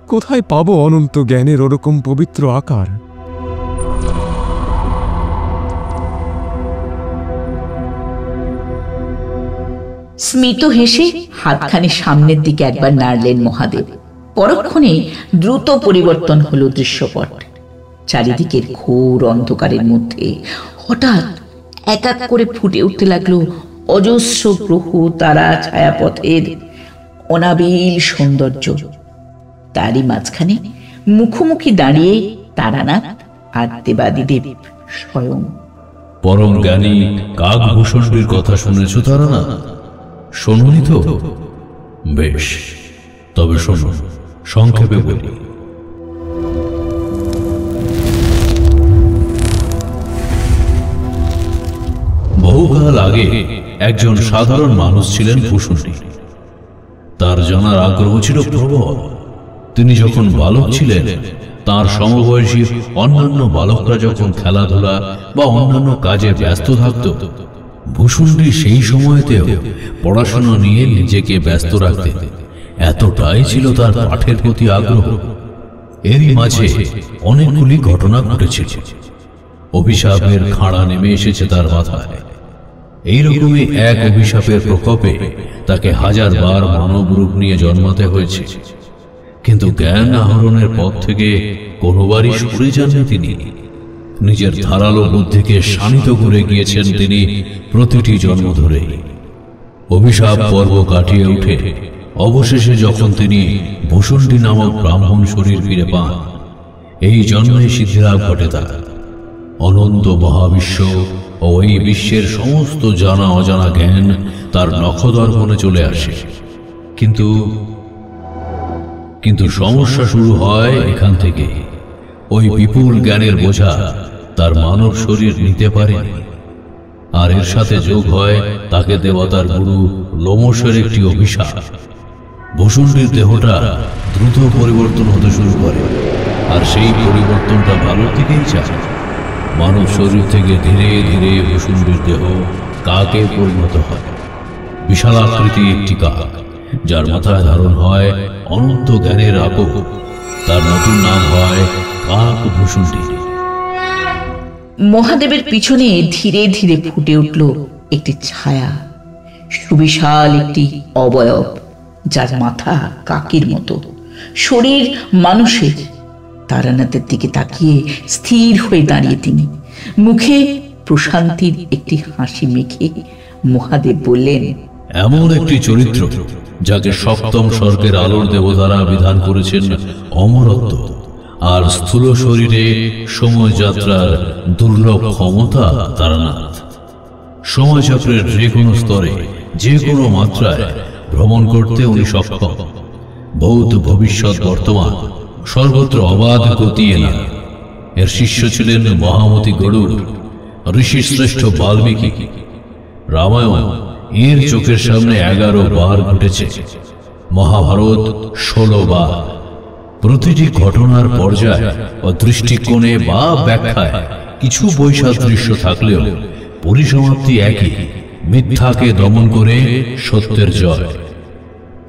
কোথায় পাবো অনন্ত জ্ঞানের ওরকম পবিত্র আকার? স্মিত হেসে হাতখানি সামনের দিকে একবার নাড়লেন মহাদেব। পরক্ষণে দ্রুত পরিবর্তন হলো দৃশ্যপট। চারিদিকের ঘোর অন্ধকারের মধ্যে হঠাৎ এক এক করে ফুটে উঠতে লাগলো অজস্র গ্রহ তারা ছায়াপথের অনাবিল সৌন্দর্য। তারই মাঝখানে মুখোমুখি দাঁড়িয়ে তারানাথ আর দেবাদিদেব স্বয়ং। পরম জ্ঞানী কাকভূষণটির কথা শুনেছ তারানাথ? শোনি তো? বেশ, তবে শোনো, সংক্ষেপে বলি। বহুকাল আগে একজন সাধারণ মানুষ ছিলেন ভূষণটি। তার জানার আগ্রহ ছিল প্রবল। তিনি যখন বালক ছিলেন, তার সমবয়সী অন্যান্য বালকরা যখন খেলাধুলা বা অন্যান্য কাজে ব্যস্ত থাকত, ভূষণটি সেই সময়তেও পড়াশোনা নিয়ে নিজেকে ব্যস্ত রাখতেন এতটাই ছিল তার পাঠের প্রতি আগ্রহ। এরই মাঝে অনেকগুলি ঘটনা ঘটেছিল। অভিশাপের খাড়া নেমে এসেছে তার মাথায়। এইরকমই এক অভিশাপের প্রকোপে তাকে 1000 বার মানব রূপ নিয়ে জন্মাতে হয়েছে, কিন্তু জ্ঞান আহরণের পথ থেকে কোনোবারই সরে যাননি তিনি। নিজের ধারালো বুদ্ধিকে শানিত করে গিয়েছেন তিনি প্রতিটি জন্ম ধরে। অভিশাপ পর্ব কাটিয়ে উঠে অবশেষে যখন তিনি ভূষণ্ডী নামক ব্রাহ্মণ শরীর ফিরে পান, এই জন্মে সিদ্ধিলাভ ঘটে তার। অনন্ত মহাবিশ্ব ও এই বিশ্বের সমস্ত জানা অজানা জ্ঞান তার নখদর্পণে চলে আসে। কিন্তু সমস্যা শুরু হয় এখান থেকে। ওই বিপুল জ্ঞানের বোঝা তার মানব শরীর নিতে পারেনি, আর এর সাথে যোগ হয় তাকে দেবতার গুরু লোমশের একটি অভিশাপ। ভূষণ্ডীর দেহটা দ্রুত পরিবর্তন হতে শুরু করে, আর সেই পরিবর্তনটা ভালোর দিকেই যায়। মানব শরীর থেকে ধীরে ধীরে ভূষণ্ডীর দেহ কাকে পরিণত হয়। বিশাল আকৃতি একটি কাক, যার মাথায় ধারণ হয় অনন্ত জ্ঞানের আপক। তার নতুন নাম হয় কাক ভূষণ্ডী। মহাদেবের পিছনে ধীরে ধীরে ফুটে উঠল একটি ছায়া, সুবিশাল একটি অবয়ব, যার মাথা কাকের মতো, শরীর মানুষের। তারানাথের দিকে তাকিয়ে স্থির হয়ে দাঁড়িয়ে তিনি, মুখে প্রশান্তির একটি হাসি মেখে মহাদেব বললেন, এমন একটি চরিত্র যাকে সপ্তম স্বর্গের আলোর দেবতারা বিধান করেছেন অমরত্ব, আর স্থূল শরীরে সময় যাত্রার দুর্লভ ক্ষমতা তারানাথ। সময়চক্রের যে কোনো স্তরে, যে কোনো মাত্রায় ভ্রমণ করতে উনি সক্ষম। ভূত, ভবিষ্যৎ, বর্তমান সর্বত্র অবাধ গতি এনা। এর শিষ্য ছিলেন মহামতি গরুড়, ঋষি শ্রেষ্ঠ বাল্মীকি। রামায়ণ এর চোখের সামনে 11 বার ঘটেছে, মহাভারত 16 বার। প্রতিটি ঘটনার পর্যায় ও দৃষ্টিকোণে বা ব্যাখ্যায় কিছু বৈসাদৃশ্য থাকলেও পরিসমাপ্তি একই, মিথ্যাকে দমন করে সত্যের জয়।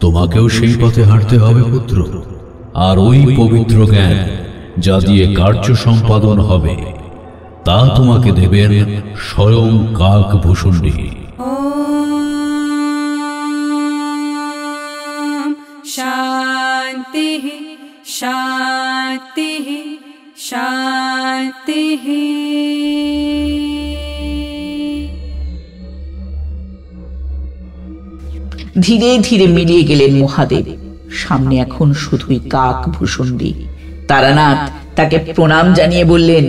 তোমাকেও সেই পথে হাঁটতে হবে পুত্র, আর ওই পবিত্র জ্ঞান যা দিয়ে কার্য সম্পাদন হবে তা তোমাকে দেবেন স্বয়ং কাক ভূষণ্ডী। शांति शांति शांति। ধীরে ধীরে মিলিয়ে গেলেন মহাদেব। সামনে এখন শুধুই কাক ভূষণ্ডী। তারানাথ তাকে প্রণাম জানিয়ে বললেন,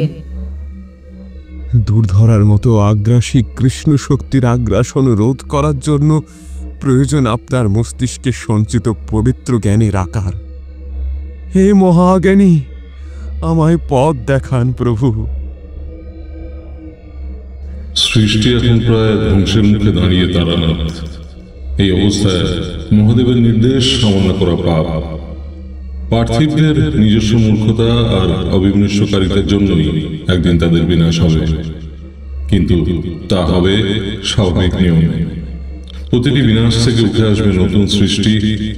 দুর্ধরার মতো আগ্রাসী কৃষ্ণ শক্তির আগ্রাসন রোধ করার জন্য প্রয়োজন আপনার মস্তিষ্কে সঞ্চিত পবিত্র জ্ঞানের আকার। হে মহাজ্ঞানী, আমায় পথ দেখান প্রভু। সৃষ্টি এখন প্রায় ধ্বংসের মুখে দাঁড়িয়ে তারানাথ। এই অবস্থায় মহাদেবের নির্দেশ অমান্য করা পাপ। পার্থিবদের নিজস্ব মূর্খতা আর অবিমৃষ্যকারিতার জন্যই একদিন তাদের বিনাশ হবে, কিন্তু তা হবে স্বাভাবিক নিয়ম। প্রতিটি বিনাশ থেকে উঠে আসবে নতুন সৃষ্টি,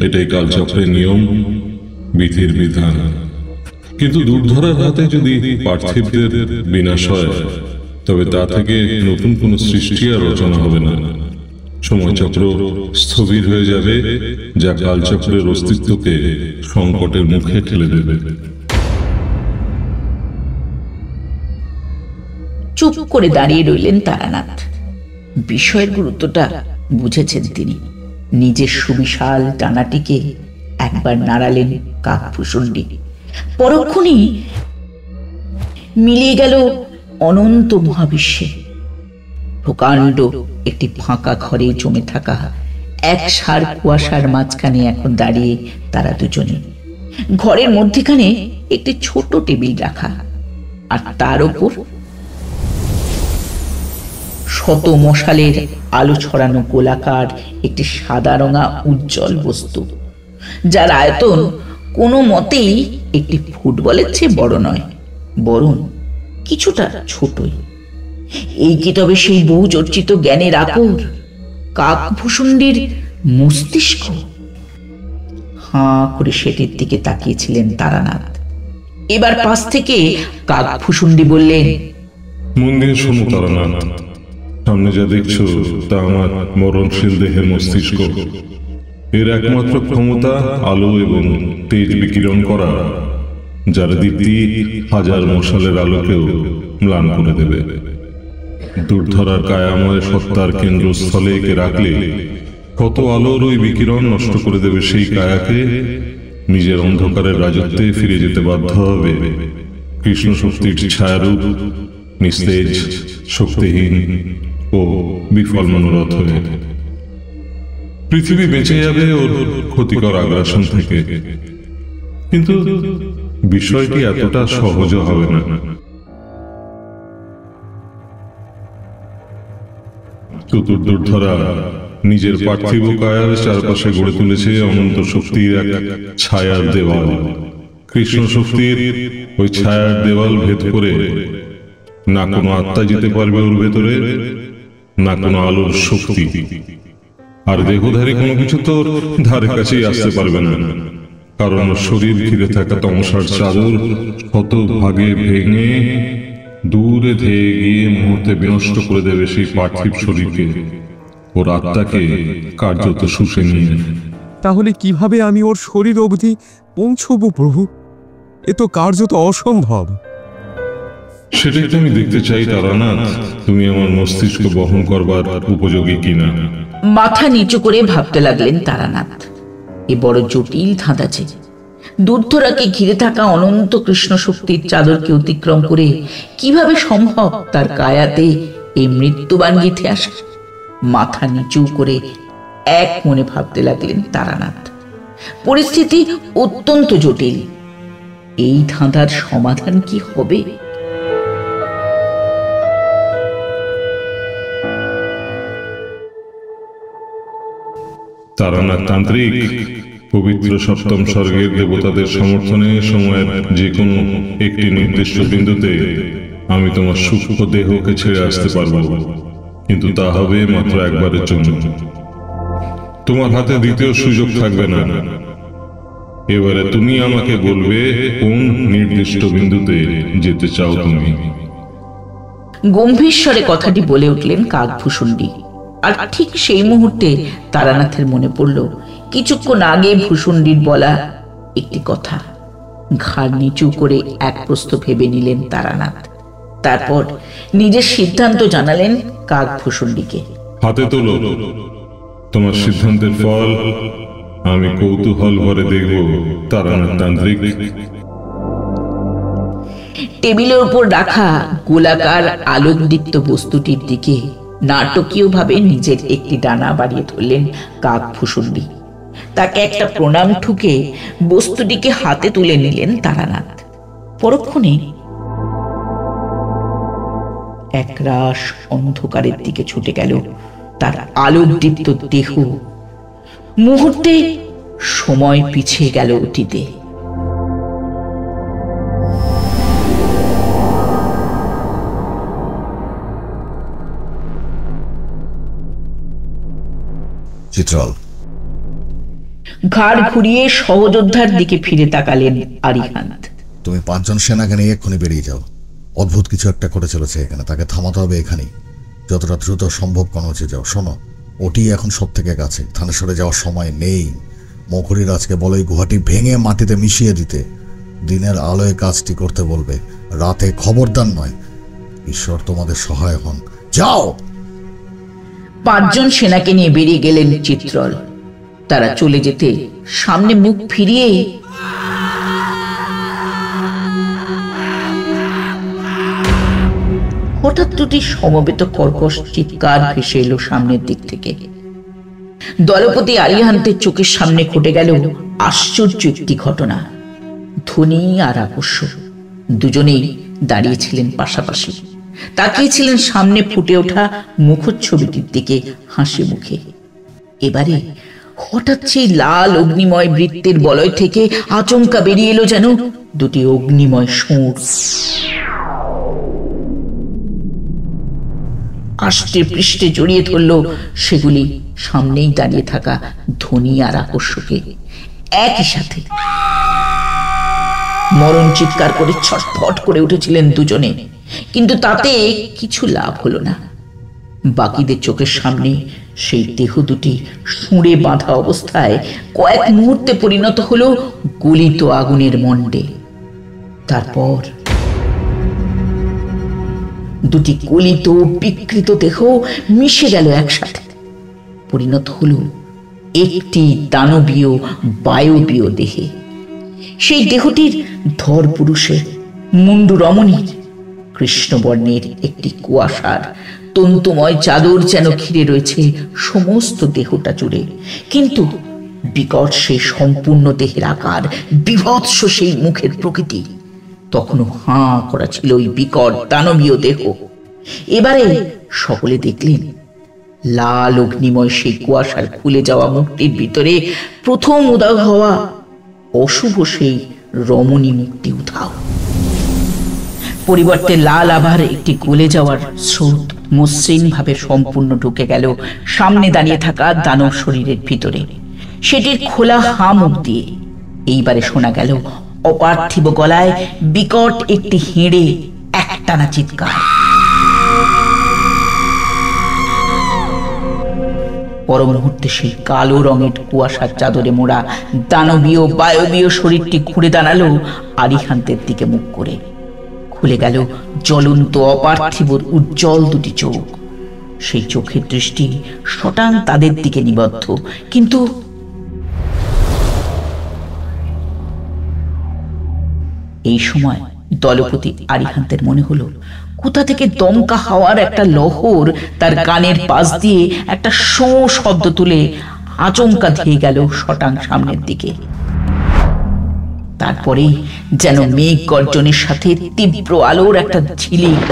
এটাই কালচক্রের নিয়ম, বিধির বিধান। কিন্তু দুর্ধরার হাতে যদি পার্থিবদের বিনাশ হয়, তবে তা থেকে নতুন কোনো সৃষ্টি আর রচনা হবে না। সময়চক্র স্থবির হয়ে যাবে, যা কালচক্রের অস্তিত্বকে সংকটের মুখে ঠেলে দেবে। চুপ করে দাঁড়িয়ে রইলেন তারানাথ। বিষয়ের গুরুত্বটা বুঝেছেন তিনি। নিজের সুবিশাল ডানাটিকে একবার নাড়ালেন কাক ভূষণ্ডী। পরক্ষণেই মিলিয়ে গেল অনন্ত মহাবিশ্বে। প্রকাণ্ড একটি ফাঁকা ঘরে জমে থাকা এক সার কুয়াশার মাঝখানে এখন দাঁড়িয়ে তারা দুজনে। ঘরের মধ্যেখানে একটি ছোট টেবিল রাখা, আর তার উপর শত মশালের আলো ছড়ানো গোলাকার একটি সাদা রঙা উজ্জ্বল বস্তু, যার আয়তন কোনো মতেই একটি ফুটবলের চেয়ে বড় নয়, বরং কিছুটা ছোটই। এই কি তবে সেই বহু চর্চিত জ্ঞানের আকর, কাক ভূষণ্ডীর মস্তিষ্ক? হাঁ করে সেটির দিকে তাকিয়েছিলেন তারানাথ। এবার পাশ থেকে কাকভূষুণ্ডী বললেন, মন দিয়ে শোনো তারানাথ, সামনে যা দেখছো তা আমার মরণশীল দেহের মস্তিষ্ক। এর একমাত্র ক্ষমতা আলো এবং তেজ বিকিরণ করা, যার দীপ্তি হাজার মশালের আলোকেও ম্লান করে দেবে। দুর্ধরার কায়াময় সত্তার কেন্দ্রস্থলে একে রাখলে কত আলোর ওই বিকিরণ নষ্ট করে দেবে সেই কায়াকে। নিজের অন্ধকারের রাজত্বে ফিরে যেতে বাধ্য হবে কৃষ্ণ শক্তির ছায়ারূপ, নিস্তেজ, শক্তিহীন ও বিফল মনোরথ হয়ে। পৃথিবী বেঁচে যাবে ওর ক্ষতিকর আগ্রাসন থেকে, কিন্তু বিষয়টি এতটা সহজ হবে না। দুর্ধরা নিজের পার্থিব কায়ার চারপাশে গড়ে তুলেছে অনন্ত শক্তির এক ছায়ার দেওয়াল। কৃষ্ণ শক্তির ওই ছায়ার দেওয়াল ভেদ করে না কোনো আত্মা যেতে পারবে ওর ভেতরে, না কোনো আলোর শক্তি, আর দেহধারী কোনো কিছু তো ধারে কাছেই আসতে পারবে না। কারণ শরীর ঘিরে থাকা তমসার চাদর শত ভাগে ভেঙে দূরে ধেয়ে গিয়ে মুহূর্তে বিনষ্ট করে দেবে সেই পার্থিব শরীরকে, ওর আত্মাকে কার্যত শুষে নিয়ে। তাহলে কিভাবে আমি ওর শরীর অবধি পৌঁছবো প্রভু? এ তো কার্যত অসম্ভব। সেটাই তো আমি দেখতে চাই তারানাথ, তুমি আমার মস্তিষ্ক বহন করবার উপযোগী কিনা। মাথা নিচু করে ভাবতে লাগলেন তারানাথ। এ বড় জটিল ধাঁধা যে দুর্ধরাকে ঘিরে থাকা অনন্ত কৃষ্ণ শক্তির চাদরকে অতিক্রম করে কিভাবে সম্ভব তার কায়াতে এই মৃত্যুবান গীতে আসা। মাথা নিচু করে এক মনে ভাবতে লাগলেন তারানাথ। পরিস্থিতি অত্যন্ত জটিল। এই ধাঁধার সমাধান কি হবে? তারানাথ তান্ত্রিক, পবিত্র সপ্তম স্বর্গের দেবতাদের সমর্থনে সময়ের যে কোনো একটি নির্দিষ্ট বিন্দুতে আমি তোমার সূক্ষ্ম দেহকে ছেড়ে আসতে পারবো, কিন্তু তা হবে মাত্র একবারের জন্য। তোমার হাতে দ্বিতীয় সুযোগ থাকবে না। এবারে তুমি আমাকে বলবে কোন নির্দিষ্ট বিন্দুতে যেতে চাও তুমি। গম্ভীর স্বরে কথাটি বলে উঠলেন কাকভূষুণ্ডী। আর ঠিক সেই মুহূর্তে তারানাথের মনে পড়ল কিছুক্ষণ আগে ভূষুণ্ডীর বলা একটি কথা। ঘাড় নিচু করে এক প্রস্থ ভেবে নিলেন তারানাথ। তারপর নিজের সিদ্ধান্ত জানালেন কাকভূষুণ্ডীকে। হাতে তোলো তোমার সিদ্ধান্তের ফল, আমি কৌতূহল ভরে দেখব তারানাথ তান্ত্রিক। টেবিলের উপর রাখা গোলাকার আলোকদীপ্ত বস্তুটির দিকে নাটকীয়ভাবে নিজের একটি ডানা বাড়িয়ে ধরলেন কাকভূষুণ্ডী। তাকে একটা প্রণাম ঠুকে বস্তুটিকে হাতে তুলে নিলেন তারানাথ। পরক্ষণে একরাশ অন্ধকারের দিকে ছুটে গেল তার আলোকদীপ্ত দেহ। মুহূর্তে সময় পিছিয়ে গেল অতীতে। চিত্রল ঘাড় ঘুরিয়ে সহযোদ্ধার দিকে ফিরে তাকালেন আরিহান্ত। তুমি 5 জন সেনাকে নিয়ে এক্ষুনি বেরিয়ে যাও। অদ্ভুত কিছু একটা করে চলেছে এখানে, তাকে থামাতে হবে এখানেই। যতটা দ্রুত সম্ভব কনৌজে যাও। শোনো, ওটি এখন সব থেকে কাছে, থানেশ্বরে যাওয়ার সময় নেই। মকুরি রাজকে বলো এই গুহাটি ভেঙে মাটিতে মিশিয়ে দিতে। দিনের আলোয় কাজটি করতে বলবে, রাতে খবরদার নয়। ঈশ্বর তোমাদের সহায় হন। যাও। 5 জন সেনাকে নিয়ে বেরিয়ে গেলেন চিত্রল। তারা চলে যেতে সামনে মুখ ফিরিয়ে হঠাৎ দুটি সমবেত কর্কশ চিৎকার ভেসে এলো সামনের দিক থেকে। দলপতি আরিহান্তের চোখের সামনে ঘটে গেল আশ্চর্য একটি ঘটনা। ধ্বনি আর আকস্য দুজনেই দাঁড়িয়েছিলেন পাশাপাশি, তাকিয়েছিলেন সামনে ফুটে ওঠা মুখচ্ছবিটির দিকে হাসি মুখে। এবারে হঠাৎ সেই লাল অগ্নিময় বৃত্তের বলয় থেকে আচমকা বেরিয়ে এলো যেন দুটি অগ্নিময় সুর। আষ্টে পৃষ্ঠে জড়িয়ে ধরল সেগুলি সামনেই দাঁড়িয়ে থাকা ধ্বনি আর আকস্যকে। একই সাথে মরণ চিৎকার করে ছটফট করে উঠেছিলেন দুজনে, কিন্তু তাতে কিছু লাভ হলো না। বাকিদের চোখের সামনে সেই দেহ দুটি সুঁড়ে বাঁধা অবস্থায় কয়েক মুহূর্তে পরিণত হলো গলিত আগুনের মণ্ডে। তারপর দুটি গলিত বিকৃত দেহ মিশে গেল একসাথে, পরিণত হলো একটি দানবীয় বায়বীয় দেহে। সেই দেহটির ধর পুরুষের, মুন্ডু রমণীর, কৃষ্ণবর্ণের একটি কুয়াশার তন্তুময় চাদর যেন ঘিরে রয়েছে সমস্ত দেহটা জুড়ে। কিন্তু বিকট সেই সম্পূর্ণ দেহের আকার, বিভৎস সেই মুখের প্রকৃতি, তখনও হাঁ করা ছিল ওই বিকট দানবীয় দেহ। এবারে সকলে দেখলেন লাল অগ্নিময় সেই কুয়াশার খুলে যাওয়া মুখটির ভিতরে প্রথম উদয় হওয়া অশুভ সেই রমণী মুক্তি উধাও। পরিবর্তে লাল আভার একটি গলে যাওয়ার স্রোত মসৃণ ভাবে সম্পূর্ণ ঢুকে গেল সামনে দাঁড়িয়ে থাকা দানব শরীরের ভিতরে, সেটির খোলা হা মুখ দিয়ে। এইবারে শোনা গেল অপার্থিব গলায় বিকট একটি হেঁড়ে একটানা চিৎকার। পর মুহূর্তে সেই কালো রঙের কুয়াশার চাদরে মোড়া দানবীয় বায়বীয় শরীরটি ঘুরে দাঁড়ালো আরিহান্তের দিকে মুখ করে। খুলে গেল জ্বলন্ত অপার্থিব উজ্জ্বল দুটি চোখ। সেই চোখের দৃষ্টি শটাং তাদের দিকে নিবদ্ধ, কিন্তু এই সময় দলপতি আরিহান্তের মনে হলো কোথা থেকে দমকা হাওয়ার একটা লহর তার কানের পাশ দিয়ে একটা শো শব্দ তুলে আচমকা ধেয়ে গেল শটাং সামনের দিকে। তারপরে যেন মেঘ গর্জনের সাথে তীব্র আলোর একটা ঝিলিক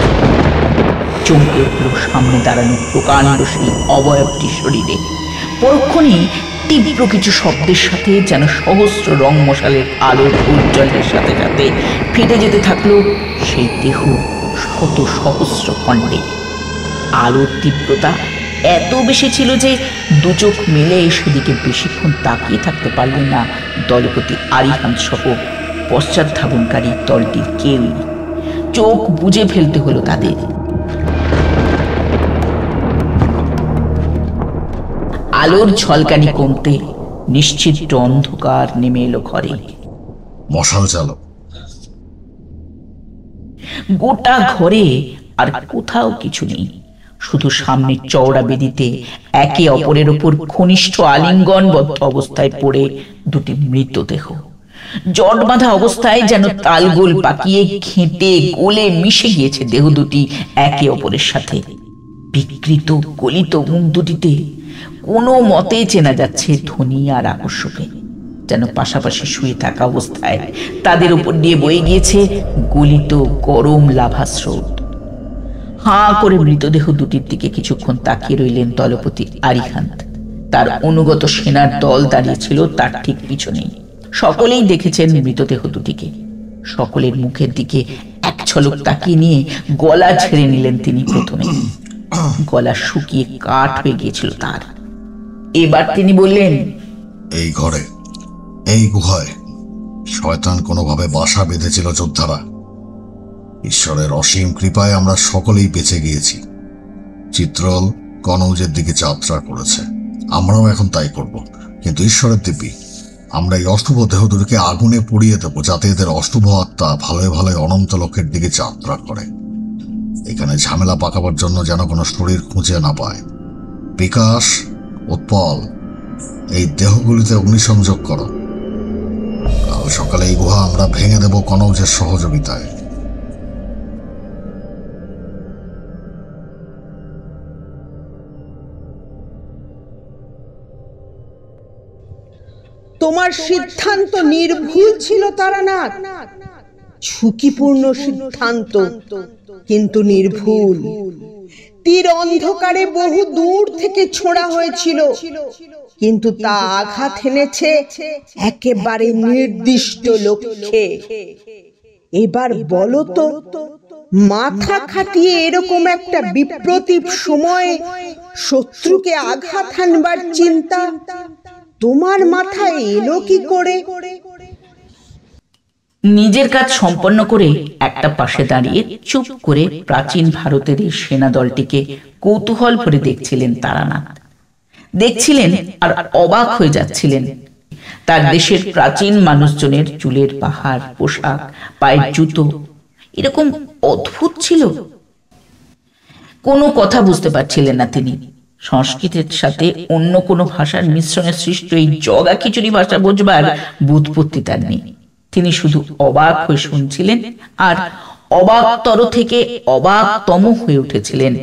চমকে উঠল সামনে দাঁড়ানো প্রকাণ্ড সেই অবয়বটি শরীরে। পরক্ষণে তীব্র কিছু শব্দের সাথে যেন সহস্র রং মশালের আলোর উজ্জ্বলের সাথে সাথে ফেটে যেতে থাকলো সেই দেহ শত সহস্র খণ্ডে। আলোর তীব্রতা এত বেশি ছিল যে দু চোখ মেলে সেদিকে বেশিক্ষণ তাকিয়ে থাকতে পারলেন না দলপতি আরিহান্ত সহ পশ্চাৎ ধাবনকারী দলটির কেউই। চোখ বুজে ফেলতে হলো তাদের। আলোর ঝলকানি কমতে নিশ্চিত অন্ধকার নেমে এলো ঘরে। মশাল চালো। গোটা ঘরে আর কোথাও কিছু নেই, শুধু সামনে চওড়া বেদিতে একে অপরের উপর ঘনিষ্ঠ আলিঙ্গনবদ্ধ অবস্থায় পড়ে দুটি মৃতদেহ। জট বাঁধা অবস্থায় যেন তালগোল পাকিয়ে ঘেঁটে গলে মিশে গিয়েছে দেহ দুটি একে অপরের সাথে। বিকৃত গলিত মুখ দুটিতে কোনো মতে চেনা যাচ্ছে ধনী আর আকর্ষকে, যেন পাশাপাশি শুয়ে থাকা অবস্থায় তাদের উপর দিয়ে বয়ে গিয়েছে গলিত গরম লাভা স্রোত। হাঁ করে মৃতদেহ দুটির দিকে কিছুক্ষণ তাকিয়ে রইলেন দলপতি আরিহান্ত। তার অনুগত সেনার দল দাঁড়িয়েছিল তার ঠিক পিছনেই। সকলেই দেখেছেন মৃতদেহ দুটিকে। সকলের মুখের দিকে এক ঝলক তাকিয়ে নিয়ে গলা ছেড়ে নিলেন তিনি প্রথমে। গলা শুকিয়ে কাঠ হয়ে গিয়েছিল তার। এবার তিনি বললেন, এই ঘরে, এই গুহায় শয়তান কোনোভাবে বাসা বেঁধেছিল যোদ্ধারা। ঈশ্বরের অসীম কৃপায় আমরা সকলেই বেঁচে গিয়েছি। চিত্রল কনৌজের দিকে যাত্রা করেছে, আমরাও এখন তাই করব। কিন্তু ঈশ্বরের দিব্যি, আমরা এই অশুভ দেহ দুটিকে আগুনে পুড়িয়ে দেবো, যাতে এদের অশুভ আত্মা ভালো ভালো অনন্ত লোকের দিকে যাত্রা করে। এখানে ঝামেলা পাকাবার জন্য যেন কোনো শরীর খুঁজে না পায়। বিকাশ, উৎপল, এই দেহগুলিতে অগ্নিসংযোগ করো। কাল সকালে এই গুহা আমরা ভেঙে দেব কনৌজের সহযোগিতায়। তোমার সিদ্ধান্ত নির্ভুল ছিল তারানাথ। ঝুঁকিপূর্ণ সিদ্ধান্ত, কিন্তু নির্ভুল। তীর অন্ধকারে বহু দূর থেকে ছোড়া হয়েছিল, কিন্তু তা আঘাত এনেছে একেবারে নির্দিষ্ট লক্ষ্যে। এবার বলো তো, মাথা খাটিয়ে এরকম একটা বিপ্রতীপ সময়ে শত্রুকে আঘাত হানবার চিন্তা তোমার মাথায় এলো কি করে? নিজের কাজ সম্পন্ন করে একটা পাশে দাঁড়িয়ে চুপ করে প্রাচীন ভারতের এই সেনা দলটিকে কৌতূহল ভরে দেখছিলেন তারানাথ। দেখছিলেন আর অবাক হয়ে যাচ্ছিলেন। তার দেশের প্রাচীন মানুষজনের চুলের পাহাড়, পোশাক, পায়ের জুতো এরকম অদ্ভুত ছিল। কোনো কথা বুঝতে পারছিলেন না তিনি। সংস্কৃতের সাথে অন্য কোনো ভাষার মিশ্রণে সৃষ্ট এই জগা খিচুড়ি ভাষা বোঝবার বুৎপত্তি তার নেই। তিনি শুধু অবাক হয়ে শুনছিলেন আর অবাকতর থেকে অবাকতম হয়ে উঠেছিলেন।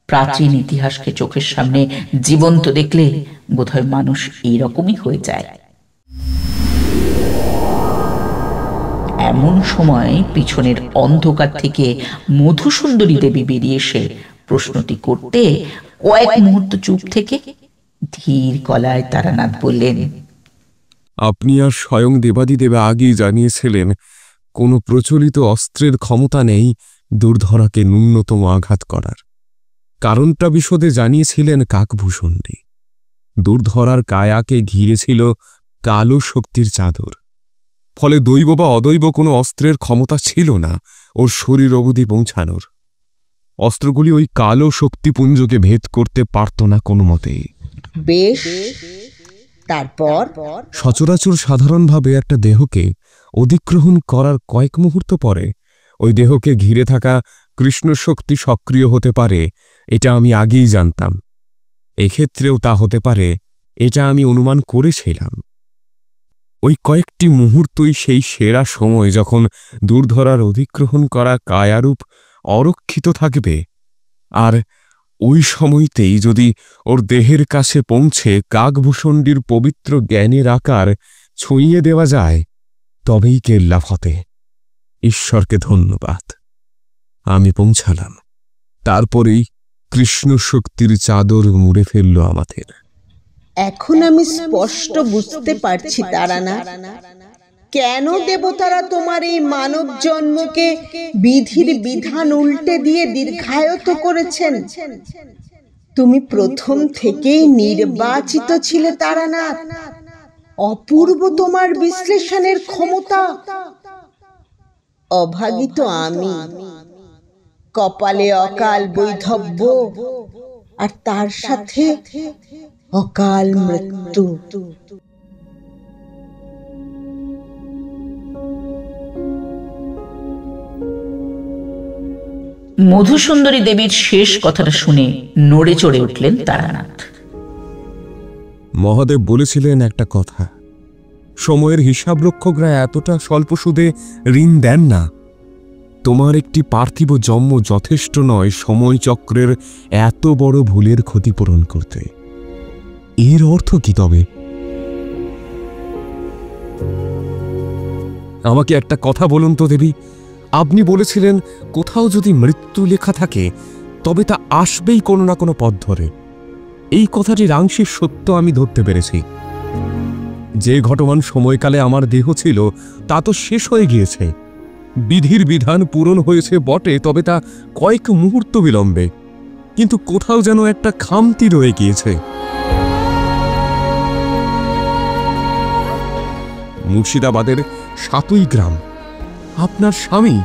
প্রাচীন ইতিহাসকে চোখের সামনে জীবন্ত দেখলে বোধহয় মানুষ এইরকমই হয়ে যায়। এমন সময় পিছনের অন্ধকার থেকে মধুসুন্দরী দেবী বেরিয়ে এসে প্রশ্নটি করতে কয়েক মুহূর্ত চুপ থেকে ধীর গলায় তারানাথ বললেন, আপনি আর স্বয়ং দেবাদিদেবা আগেই জানিয়েছিলেন কোনো প্রচলিত অস্ত্রের ক্ষমতা নেই দুর্ধরাকে ন্যূনতম আঘাত করার। কারণটা বিশদে জানিয়েছিলেন কাকভূষণ্ডী। দুর্ধরার কায়াকে ঘিরেছিল কালো শক্তির চাদর। ফলে দৈব বা অদৈব কোনো অস্ত্রের ক্ষমতা ছিল না ওর শরীর অবধি পৌঁছানোর। অস্ত্রগুলি ওই কালো শক্তিপুঞ্জকে ভেদ করতে পারত না কোনো মতেই। বেশ, তারপর? সচরাচর সাধারণভাবে একটা দেহকে অধিগ্রহণ করার কয়েক মুহূর্ত পরে ওই দেহকে ঘিরে থাকা কৃষ্ণ শক্তি সক্রিয় হতে পারে, এটা আমি আগেই জানতাম। এক্ষেত্রেও তা হতে পারে, এটা আমি অনুমান করেছিলাম। ওই কয়েকটি মুহূর্তই সেই সেরা সময় যখন দুর্ধরার অধিগ্রহণ করা কায়ারূপ অরক্ষিত থাকবে। আর ওই সময়তেই যদি ওর দেহের কাছে পৌঁছে কাকভূষণ্ডীর পবিত্র জ্ঞানের আকার ছুঁইয়ে দেওয়া যায়, তবেই কেল্লা ফতে। ঈশ্বরকে ধন্যবাদ। আমি পৌঁছালাম। তারপরেই কৃষ্ণ শক্তির চাদর মুড়ে ফেলল আমাদের। এখন আমি স্পষ্ট বুঝতে পারছি তারানাথ, কেন দেবতারা তোমার এই মানব জন্মকে বিধির বিধান উল্টে দিয়ে দীর্ঘায়িত করেছেন। তুমি প্রথম থেকেই নির্বাচিত ছিলে তারানাথ। অপূর্ব তোমার বিশ্লেষণের ক্ষমতা। অভাগী তো আমি, কপালে অকাল বৈধব্য আর তার সাথে অকাল মৃত্যু। মধুসুন্দরী দেবীর শেষ কথাটা শুনে নড়ে চড়ে উঠলেন তারানাথ। মহাদেব বলেছিলেন একটা কথা, সময়ের হিসাবরক্ষকরা এতটা স্বল্প সুদে ঋণ দেন না। তোমার একটি পার্থিব জন্ম যথেষ্ট নয় সময়চক্রের এত বড় ভুলের ক্ষতিপূরণ করতে। এর অর্থ কি তবে? আমাকে একটা কথা বলুন তো দেবী, আপনি বলেছিলেন কোথাও যদি মৃত্যু লেখা থাকে তবে তা আসবেই কোনো না কোনো পথ ধরে। এই কথাটির আংশিক সত্য আমি ধরতে পেরেছি। যে ঘটমান সময়কালে আমার দেহ ছিল তা তো শেষ হয়ে গিয়েছে। বিধির বিধান পূরণ হয়েছে বটে, তবে তা কয়েক মুহূর্ত বিলম্বে। কিন্তু কোথাও যেন একটা খামতি রয়ে গিয়েছে। মুর্শিদাবাদের ৭ই গ্রাম আপনার স্বামী,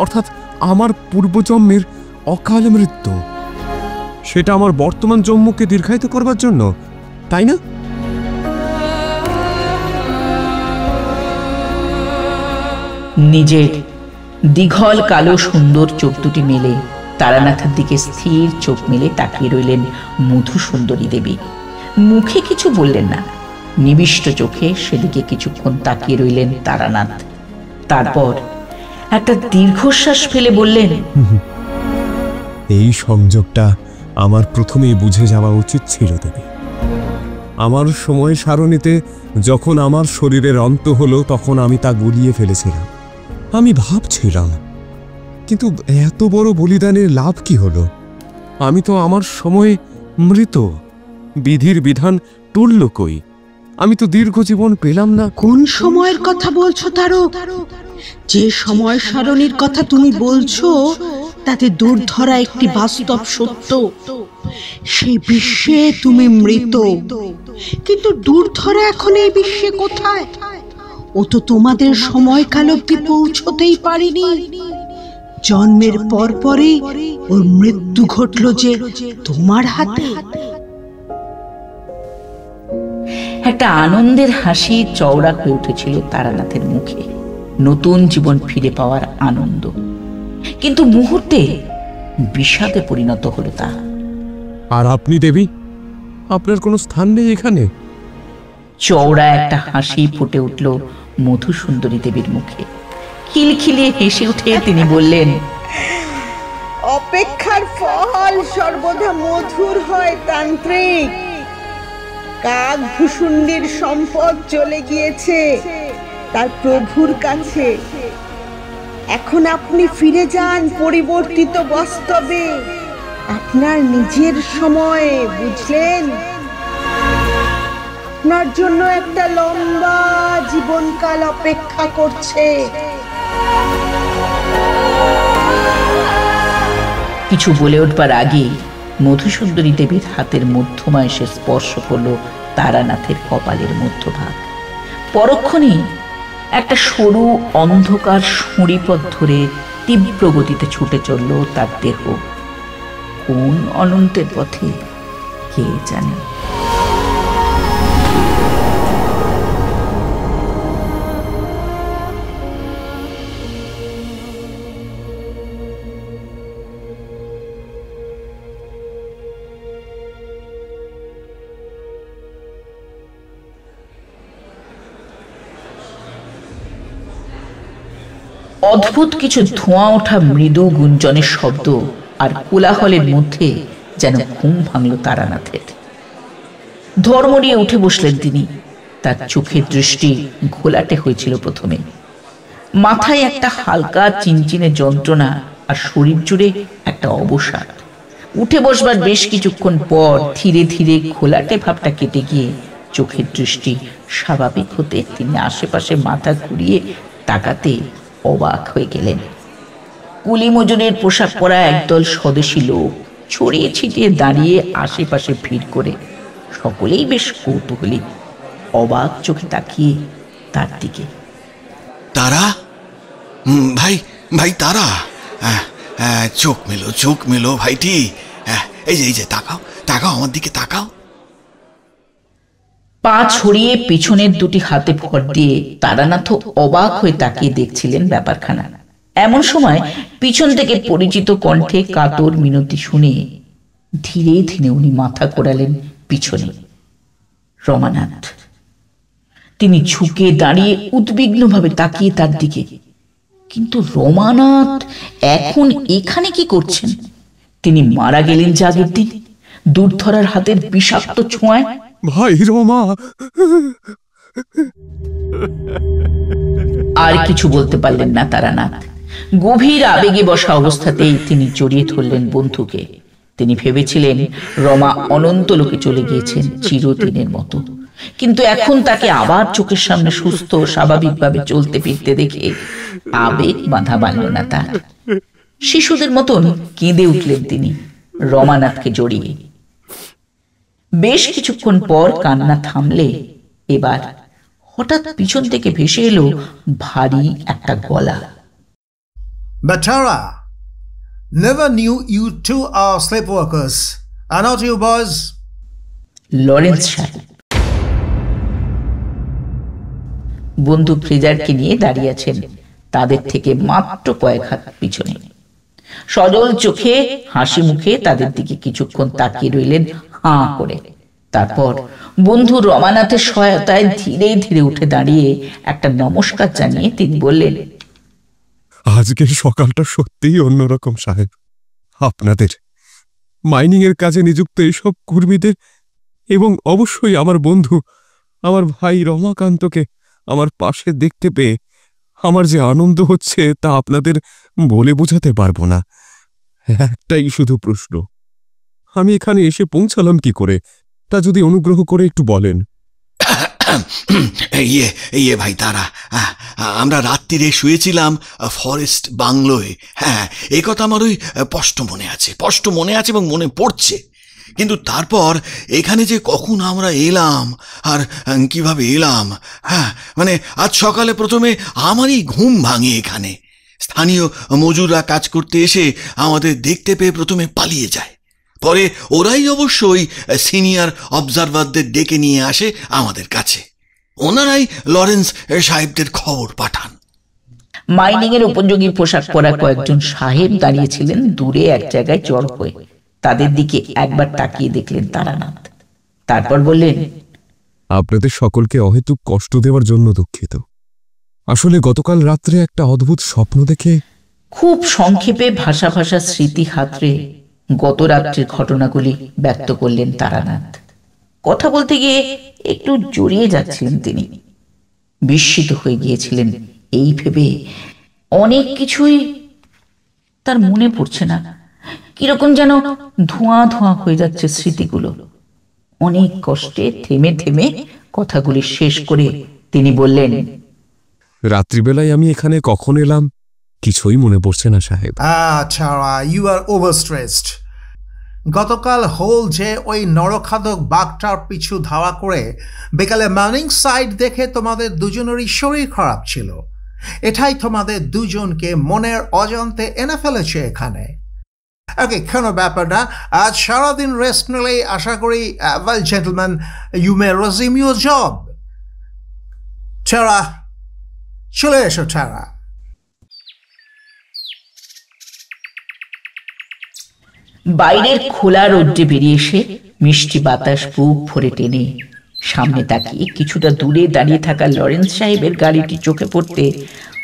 অর্থাৎ আমার পূর্বজন্মের অকাল মৃত্যু, সেটা আমার বর্তমান জন্মকে দীর্ঘায়িত করবার জন্য, তাই না? নিজের দীঘল কালো সুন্দর চোখ দুটি মেলে তারানাথের দিকে স্থির চোখ মেলে তাকিয়ে রইলেন মধুসুন্দরী দেবী। মুখে কিছু বললেন না, নিবিষ্ট চোখে সেদিকে কিছুক্ষণ তাকিয়ে রইলেন তারানাথ। তারপর একটা দীর্ঘশ্বাস ফেলে বললেন, এই সংযোগটা আমার প্রথমেই বুঝে যাওয়া উচিত ছিল দেবী। আমার সময় সারণীতে যখন আমার শরীরের অন্ত হলো তখন আমি তা গুলিয়ে ফেলেছিলাম। আমি ভাবছিলাম, কিন্তু এত বড় বলিদানের লাভ কি হলো? আমি তো আমার সময়ে মৃত। বিধির বিধান টুলল কই? আমি তো দীর্ঘ জীবন পেলাম না। কোন সময়ের কথা বলছো তারক? যে সময় সারণীর কথা তুমি বলছো তাতে দুর্ধরা একটি বাস্তব সত্য। সেই বিশ্বে তুমি মৃত। কিন্তু দূরধরা এখন এই বিশ্বে কোথায়? ও তো তোমাদের সময়কাল অব্দি পৌঁছতেই পারেনি। জন্মের পরপরই ওর মৃত্যু ঘটলো যে তোমার হাতে। একটা আনন্দের হাসি চওড়া হয়ে উঠেছিল তারানাথের মুখে, নতুন জীবন ফিরে পাওয়ার আনন্দ। কিন্তু মুহূর্তে বিষাদে পরিণত হলো তা। আর আপনি দেবী, আপনার কোনো স্থান নেই এখানে? চওড়া একটা হাসি ফুটে উঠল মধুসুন্দরী দেবীর মুখে। খিলখিলিয়ে হেসে উঠে তিনি বললেন, অপেক্ষার ফল সর্বদা মধুর হয় তান্ত্রিক। কাকভূষুণ্ডির সম্পদ চলে গিয়েছে তার প্রভুর কাছে। এখন আপনি ফিরে যান পরিবর্তিত বাস্তবে, আপনার নিজের সময়ে, বুঝলেন? আপনার জন্য একটা লম্বা জীবনকাল অপেক্ষা করছে। কিছু বলে উঠবার আগে মধুসুন্দরী দেবীর হাতের মধ্যমা এসে স্পর্শ করল তারানাথের কপালের মধ্যভাগ। পরক্ষণে একটা সরু অন্ধকার সুঁড়িপথ ধরে তীব্র গতিতে ছুটে চলল তার দেহ। কোন অনন্তের পথে কে জানে। অদ্ভুত কিছু ধোঁয়া ওঠা মৃদু গুঞ্জনের শব্দ আর কোলাহলের মধ্যে যেন ঘুম ভাঙল তারানাথের। ধর্মড়িয়ে উঠে বসলেন তিনি। তার চোখের দৃষ্টি ঘোলাটে হয়েছিল প্রথমে। মাথায় একটা হালকা চিনচিনে যন্ত্রণা আর শরীর জুড়ে একটা অবসাদ। উঠে বসবার বেশ কিছুক্ষণ পর ধীরে ধীরে ঘোলাটে ভাবটা কেটে গিয়ে চোখের দৃষ্টি স্বাভাবিক হতে তিনি আশেপাশে মাথা ঘুরিয়ে তাকাতে অবাক হয়ে গেলেন। কুলি মজুরের পোশাক পরা একদল স্বদেশী লোক ছড়িয়ে ছিটিয়ে দাঁড়িয়ে আশেপাশে ভিড় করে, সকলেই বেশ কৌতূহলী, অবাক চোখে তাকিয়ে তার দিকে। তারা ভাই, ভাই তারা, চোখ মেলো ভাইটি। এই যে তাকাও তাকাও, আমার দিকে তাকাও। পা ছড়িয়ে পিছনের দুটি হাতে ভর দিয়ে তারানাথ অবাক হয়ে তাকিয়ে দেখছিলেন ব্যাপারখানা। এমন সময় পিছন থেকে পরিচিত কণ্ঠে কাতর মিনতি শুনে ধীরে ধীরে উনি মাথা ঘোরালেন পিছনে। রমানাথ। তিনি ঝুঁকে দাঁড়িয়ে উদ্বিগ্নভাবে তাকিয়ে তার দিকে। কিন্তু রমানাথ এখন এখানে কি করছেন? তিনি মারা গেলেন যে আগের দিন, দূরধরার হাতের বিষাক্ত ছোঁয়ায়। ভাই রমা। আর কিছু বলতে পারলেন না তারানাথ। গভীর আবেগে বসা অবস্থাতেই তিনি জড়িয়ে ধরলেন বন্ধুকে। তিনি ভেবেছিলেন রমা অনন্ত লোকে চলে গিয়েছেন চিরদিনের মতো, কিন্তু এখন তাকে আবার চোখের সামনে সুস্থ স্বাভাবিকভাবে চলতে ফিরতে দেখে আবেগ বাঁধা বাঁধল না তার। শিশুদের মতন কেঁদে উঠলেন তিনি রমানাথকে জড়িয়ে। বেশ কিছুক্ষণ পর কান্না থামলে এবার হঠাৎ পিছন থেকে ভেসে এলো ভারী একটা গলা। But Tara, never knew you two are sleepwalkers. Are not you, boys? Lawrence সাহেব বন্ধু ফ্রিজারকে নিয়ে দাঁড়িয়ে আছেন তাদের থেকে মাত্র কয়েক হাত পিছনে। সজল চোখে হাসি মুখে তাদের দিকে কিছুক্ষণ তাকিয়ে রইলেন হাঁ করে। তারপর বন্ধু রমানাথের সহায়তায় ধীরে ধীরে উঠে দাঁড়িয়ে একটা নমস্কার জানিয়ে তিনি বললেন, আজকের সকালটা সত্যিই অন্যরকম সাহেব। আপনাদের মাইনিং এর কাজে নিযুক্ত এইসব কর্মীদের এবং অবশ্যই আমার বন্ধু, আমার ভাই রমাকান্তকে আমার পাশে দেখতে পেয়ে আমার যে আনন্দ হচ্ছে তা আপনাদের বলে বোঝাতে পারবো না। একটাই শুধু প্রশ্ন, আমি এখানে এসে পৌঁছালাম কি করে তা যদি অনুগ্রহ করে একটু বলেন। ইয়ে ভাই তারা, আমরা রাত্রিরে শুয়েছিলাম ফরেস্ট বাংলোয়। হ্যাঁ, এ কথা আমার ওই স্পষ্ট মনে আছে এবং মনে পড়ছে। কিন্তু তারপর এখানে যে কখন আমরা এলাম আর কিভাবে এলাম, হ্যাঁ মানে আজ সকালে প্রথমে আমারই ঘুম ভাঙে। এখানে স্থানীয় মজুররা কাজ করতে এসে আমাদের দেখতে পেয়ে প্রথমে পালিয়ে যায়, পরে ওরাই অবশ্যই সিনিয়র অবজারভারদের ডেকে নিয়ে আসে আমাদের কাছে। ওনারাই লরেন্স সাহেবদের খবর পাঠান। মাইনিং এর উপযোগী পোশাক পরা কয়েকজন সাহেব দাঁড়িয়েছিলেন দূরে এক জায়গায় জড় হয়ে। তাদের দিকে একবার তাকিয়ে দেখলেন তারানাথ, তারপর বললেন, আপনাদের সকলকে অহেতুক কষ্ট দেওয়ার জন্য দুঃখিত। আসলে গতকাল রাত্রে একটা অদ্ভুত স্বপ্ন দেখে। খুব সংক্ষেপে ভাষা ভাষা স্মৃতি হাতড়ে গত রাত্রির ঘটনাগুলি ব্যক্ত করলেন তারানাথ। কথা বলতে গিয়ে একটু জড়িয়ে যাচ্ছিলেন তিনি। বিস্মিত হয়ে গিয়েছিলেন এই ভেবে অনেক কিছুই তার মনে পড়ছে না, কিরকম যেন ধোঁয়া ধোঁয়া হয়ে যাচ্ছে স্মৃতিগুলো। অনেক কষ্টে থেমে থেমে কথাগুলি শেষ করে তিনি বললেন, রাত্রিবেলায় আমি এখানে কখন এলাম কিছুই মনে পড়ছে না সাহেব। আচ্ছা, ইউ আর ওভারস্ট্রেসড। গতকাল হোল যে ওই নরখাদক বাঘটার পিছু ধাওয়া করে বিকালে মর্নিং সাইড দেখে তোমাদের দুজনেরই শরীর খারাপ ছিল। এটাই তোমাদের দুজনকে মনের অজান্তে এনে ফেলেছে এখানে। ওকে, কোনো ব্যাপার না, আজ সারাদিন রেস্ট নিলেই আশা করি well gentleman, you may resume your job. ছাড়া চলে এসো ছাড়া। বাইরের খোলা রোদ্রে বেরিয়ে এসে মিষ্টি বাতাস বুক ভরে টেনে সামনে তাকিয়ে কিছুটা দূরে দাঁড়িয়ে থাকা লরেন্স সাহেবের গাড়িটি চোখে পড়তে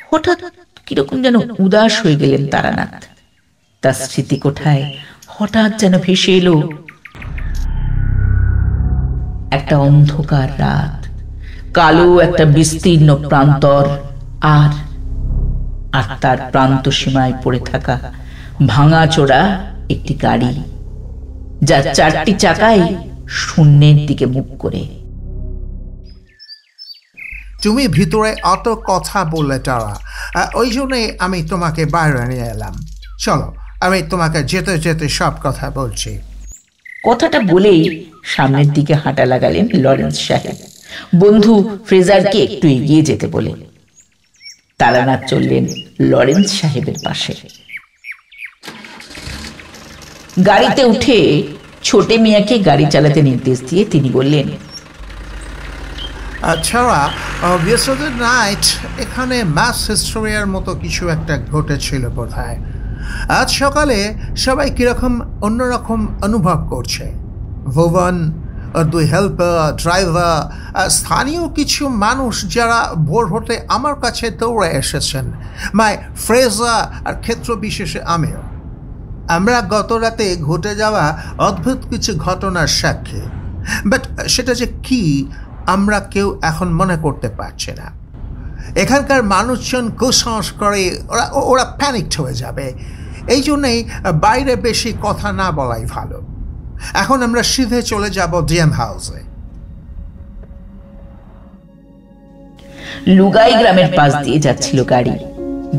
হঠাৎ কিরকম যেন উদাস হয়ে গেলেন তারানাথ। তার স্মৃতি কোঠায় হঠাৎ যেন ভেসে এলো একটা অন্ধকার রাত, কালো একটা বিস্তীর্ণ প্রান্তর, আর তার প্রান্ত সীমায় পড়ে থাকা ভাঙা চোরা একটি গাড়ি, যার চারটি চাকাই শূন্যের দিকে মুখ করে। তুমি ভিতরে অত কথা বললে তারা, ওই জন্যই আমি তোমাকে বাইরে নিয়ে এলাম। চলো, আমি তোমাকে যেতে যেতে সব কথা বলছি। কথাটা বলেই সামনের দিকে হাঁটা লাগালেন লরেন্স সাহেব, বন্ধু ফ্রেজারকে একটু এগিয়ে যেতে বলে। তারানাথ চললেন লরেন্স সাহেবের পাশে। গাড়িতে উঠে ছোটে মিয়াকে গাড়ি চালাতে নির্দেশ দিয়ে তিনি বললেন, ছাড়া বৃহস্পতির নাইট এখানে ম্যাস হিস্টোরিয়ার মতো কিছু একটা ঘটেছিল বোধহয়। আজ সকালে সবাই কিরকম অন্যরকম অনুভব করছে। ভুবন, দুই হেল্পার, ড্রাইভার, স্থানীয় কিছু মানুষ যারা ভোর হতে আমার কাছে দৌড়ে এসেছেন, মাই ফ্রেজার আর ক্ষেত্র বিশেষে আমিও। আমরা গত রাতে ঘটে যাওয়া অদ্ভুত কিছু ঘটনার সাক্ষী, বাট সেটা যে কি আমরা কেউ এখন মনে করতে পারছি না। এখানকার মানুষজন কুসংস্কারে ওরা প্যানিকড হয়ে যাবে। এই জন্যেই বাইরে বেশি কথা না বলাই ভালো। এখন আমরা সিধে চলে যাব ডিএম হাউসে। লুগাই গ্রামের পাশ দিয়ে যাচ্ছিল গাড়ি।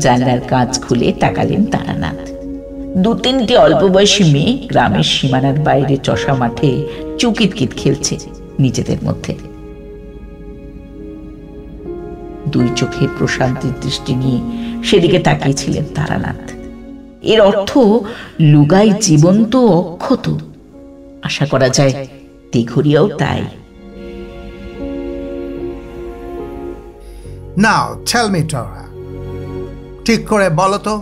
জানলার কাঁচ খুলে তাকালেন তারানাথ। দু তিনটি অল্প বয়সী মেয়ে গ্রামের সীমানার বাইরে চষা মাঠে চুকিতকিত খেলছে নিজেদের মধ্যে। দুই চোখে প্রশান্তির দৃষ্টি নিয়ে সেদিকে তাকিয়েছিলেন তারানাথ। এর অর্থ লুগাই জীবন্ত অক্ষত। আশা করা যায় দিঘুরিয়াও তাই। নাও টেল মি টোরা, ঠিক করে বলো তো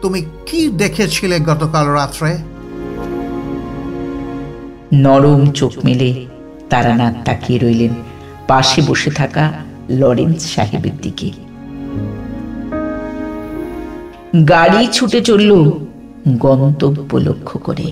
তুমি কি দেখেছিলে গতকাল রাত্রে? নরম চোখ মেলে তারানাথ তাকিয়ে রইলেন পাশে বসে থাকা লরেন্স সাহেবের দিকে। গাড়ি ছুটে চলল গন্তব্য লক্ষ্য করে।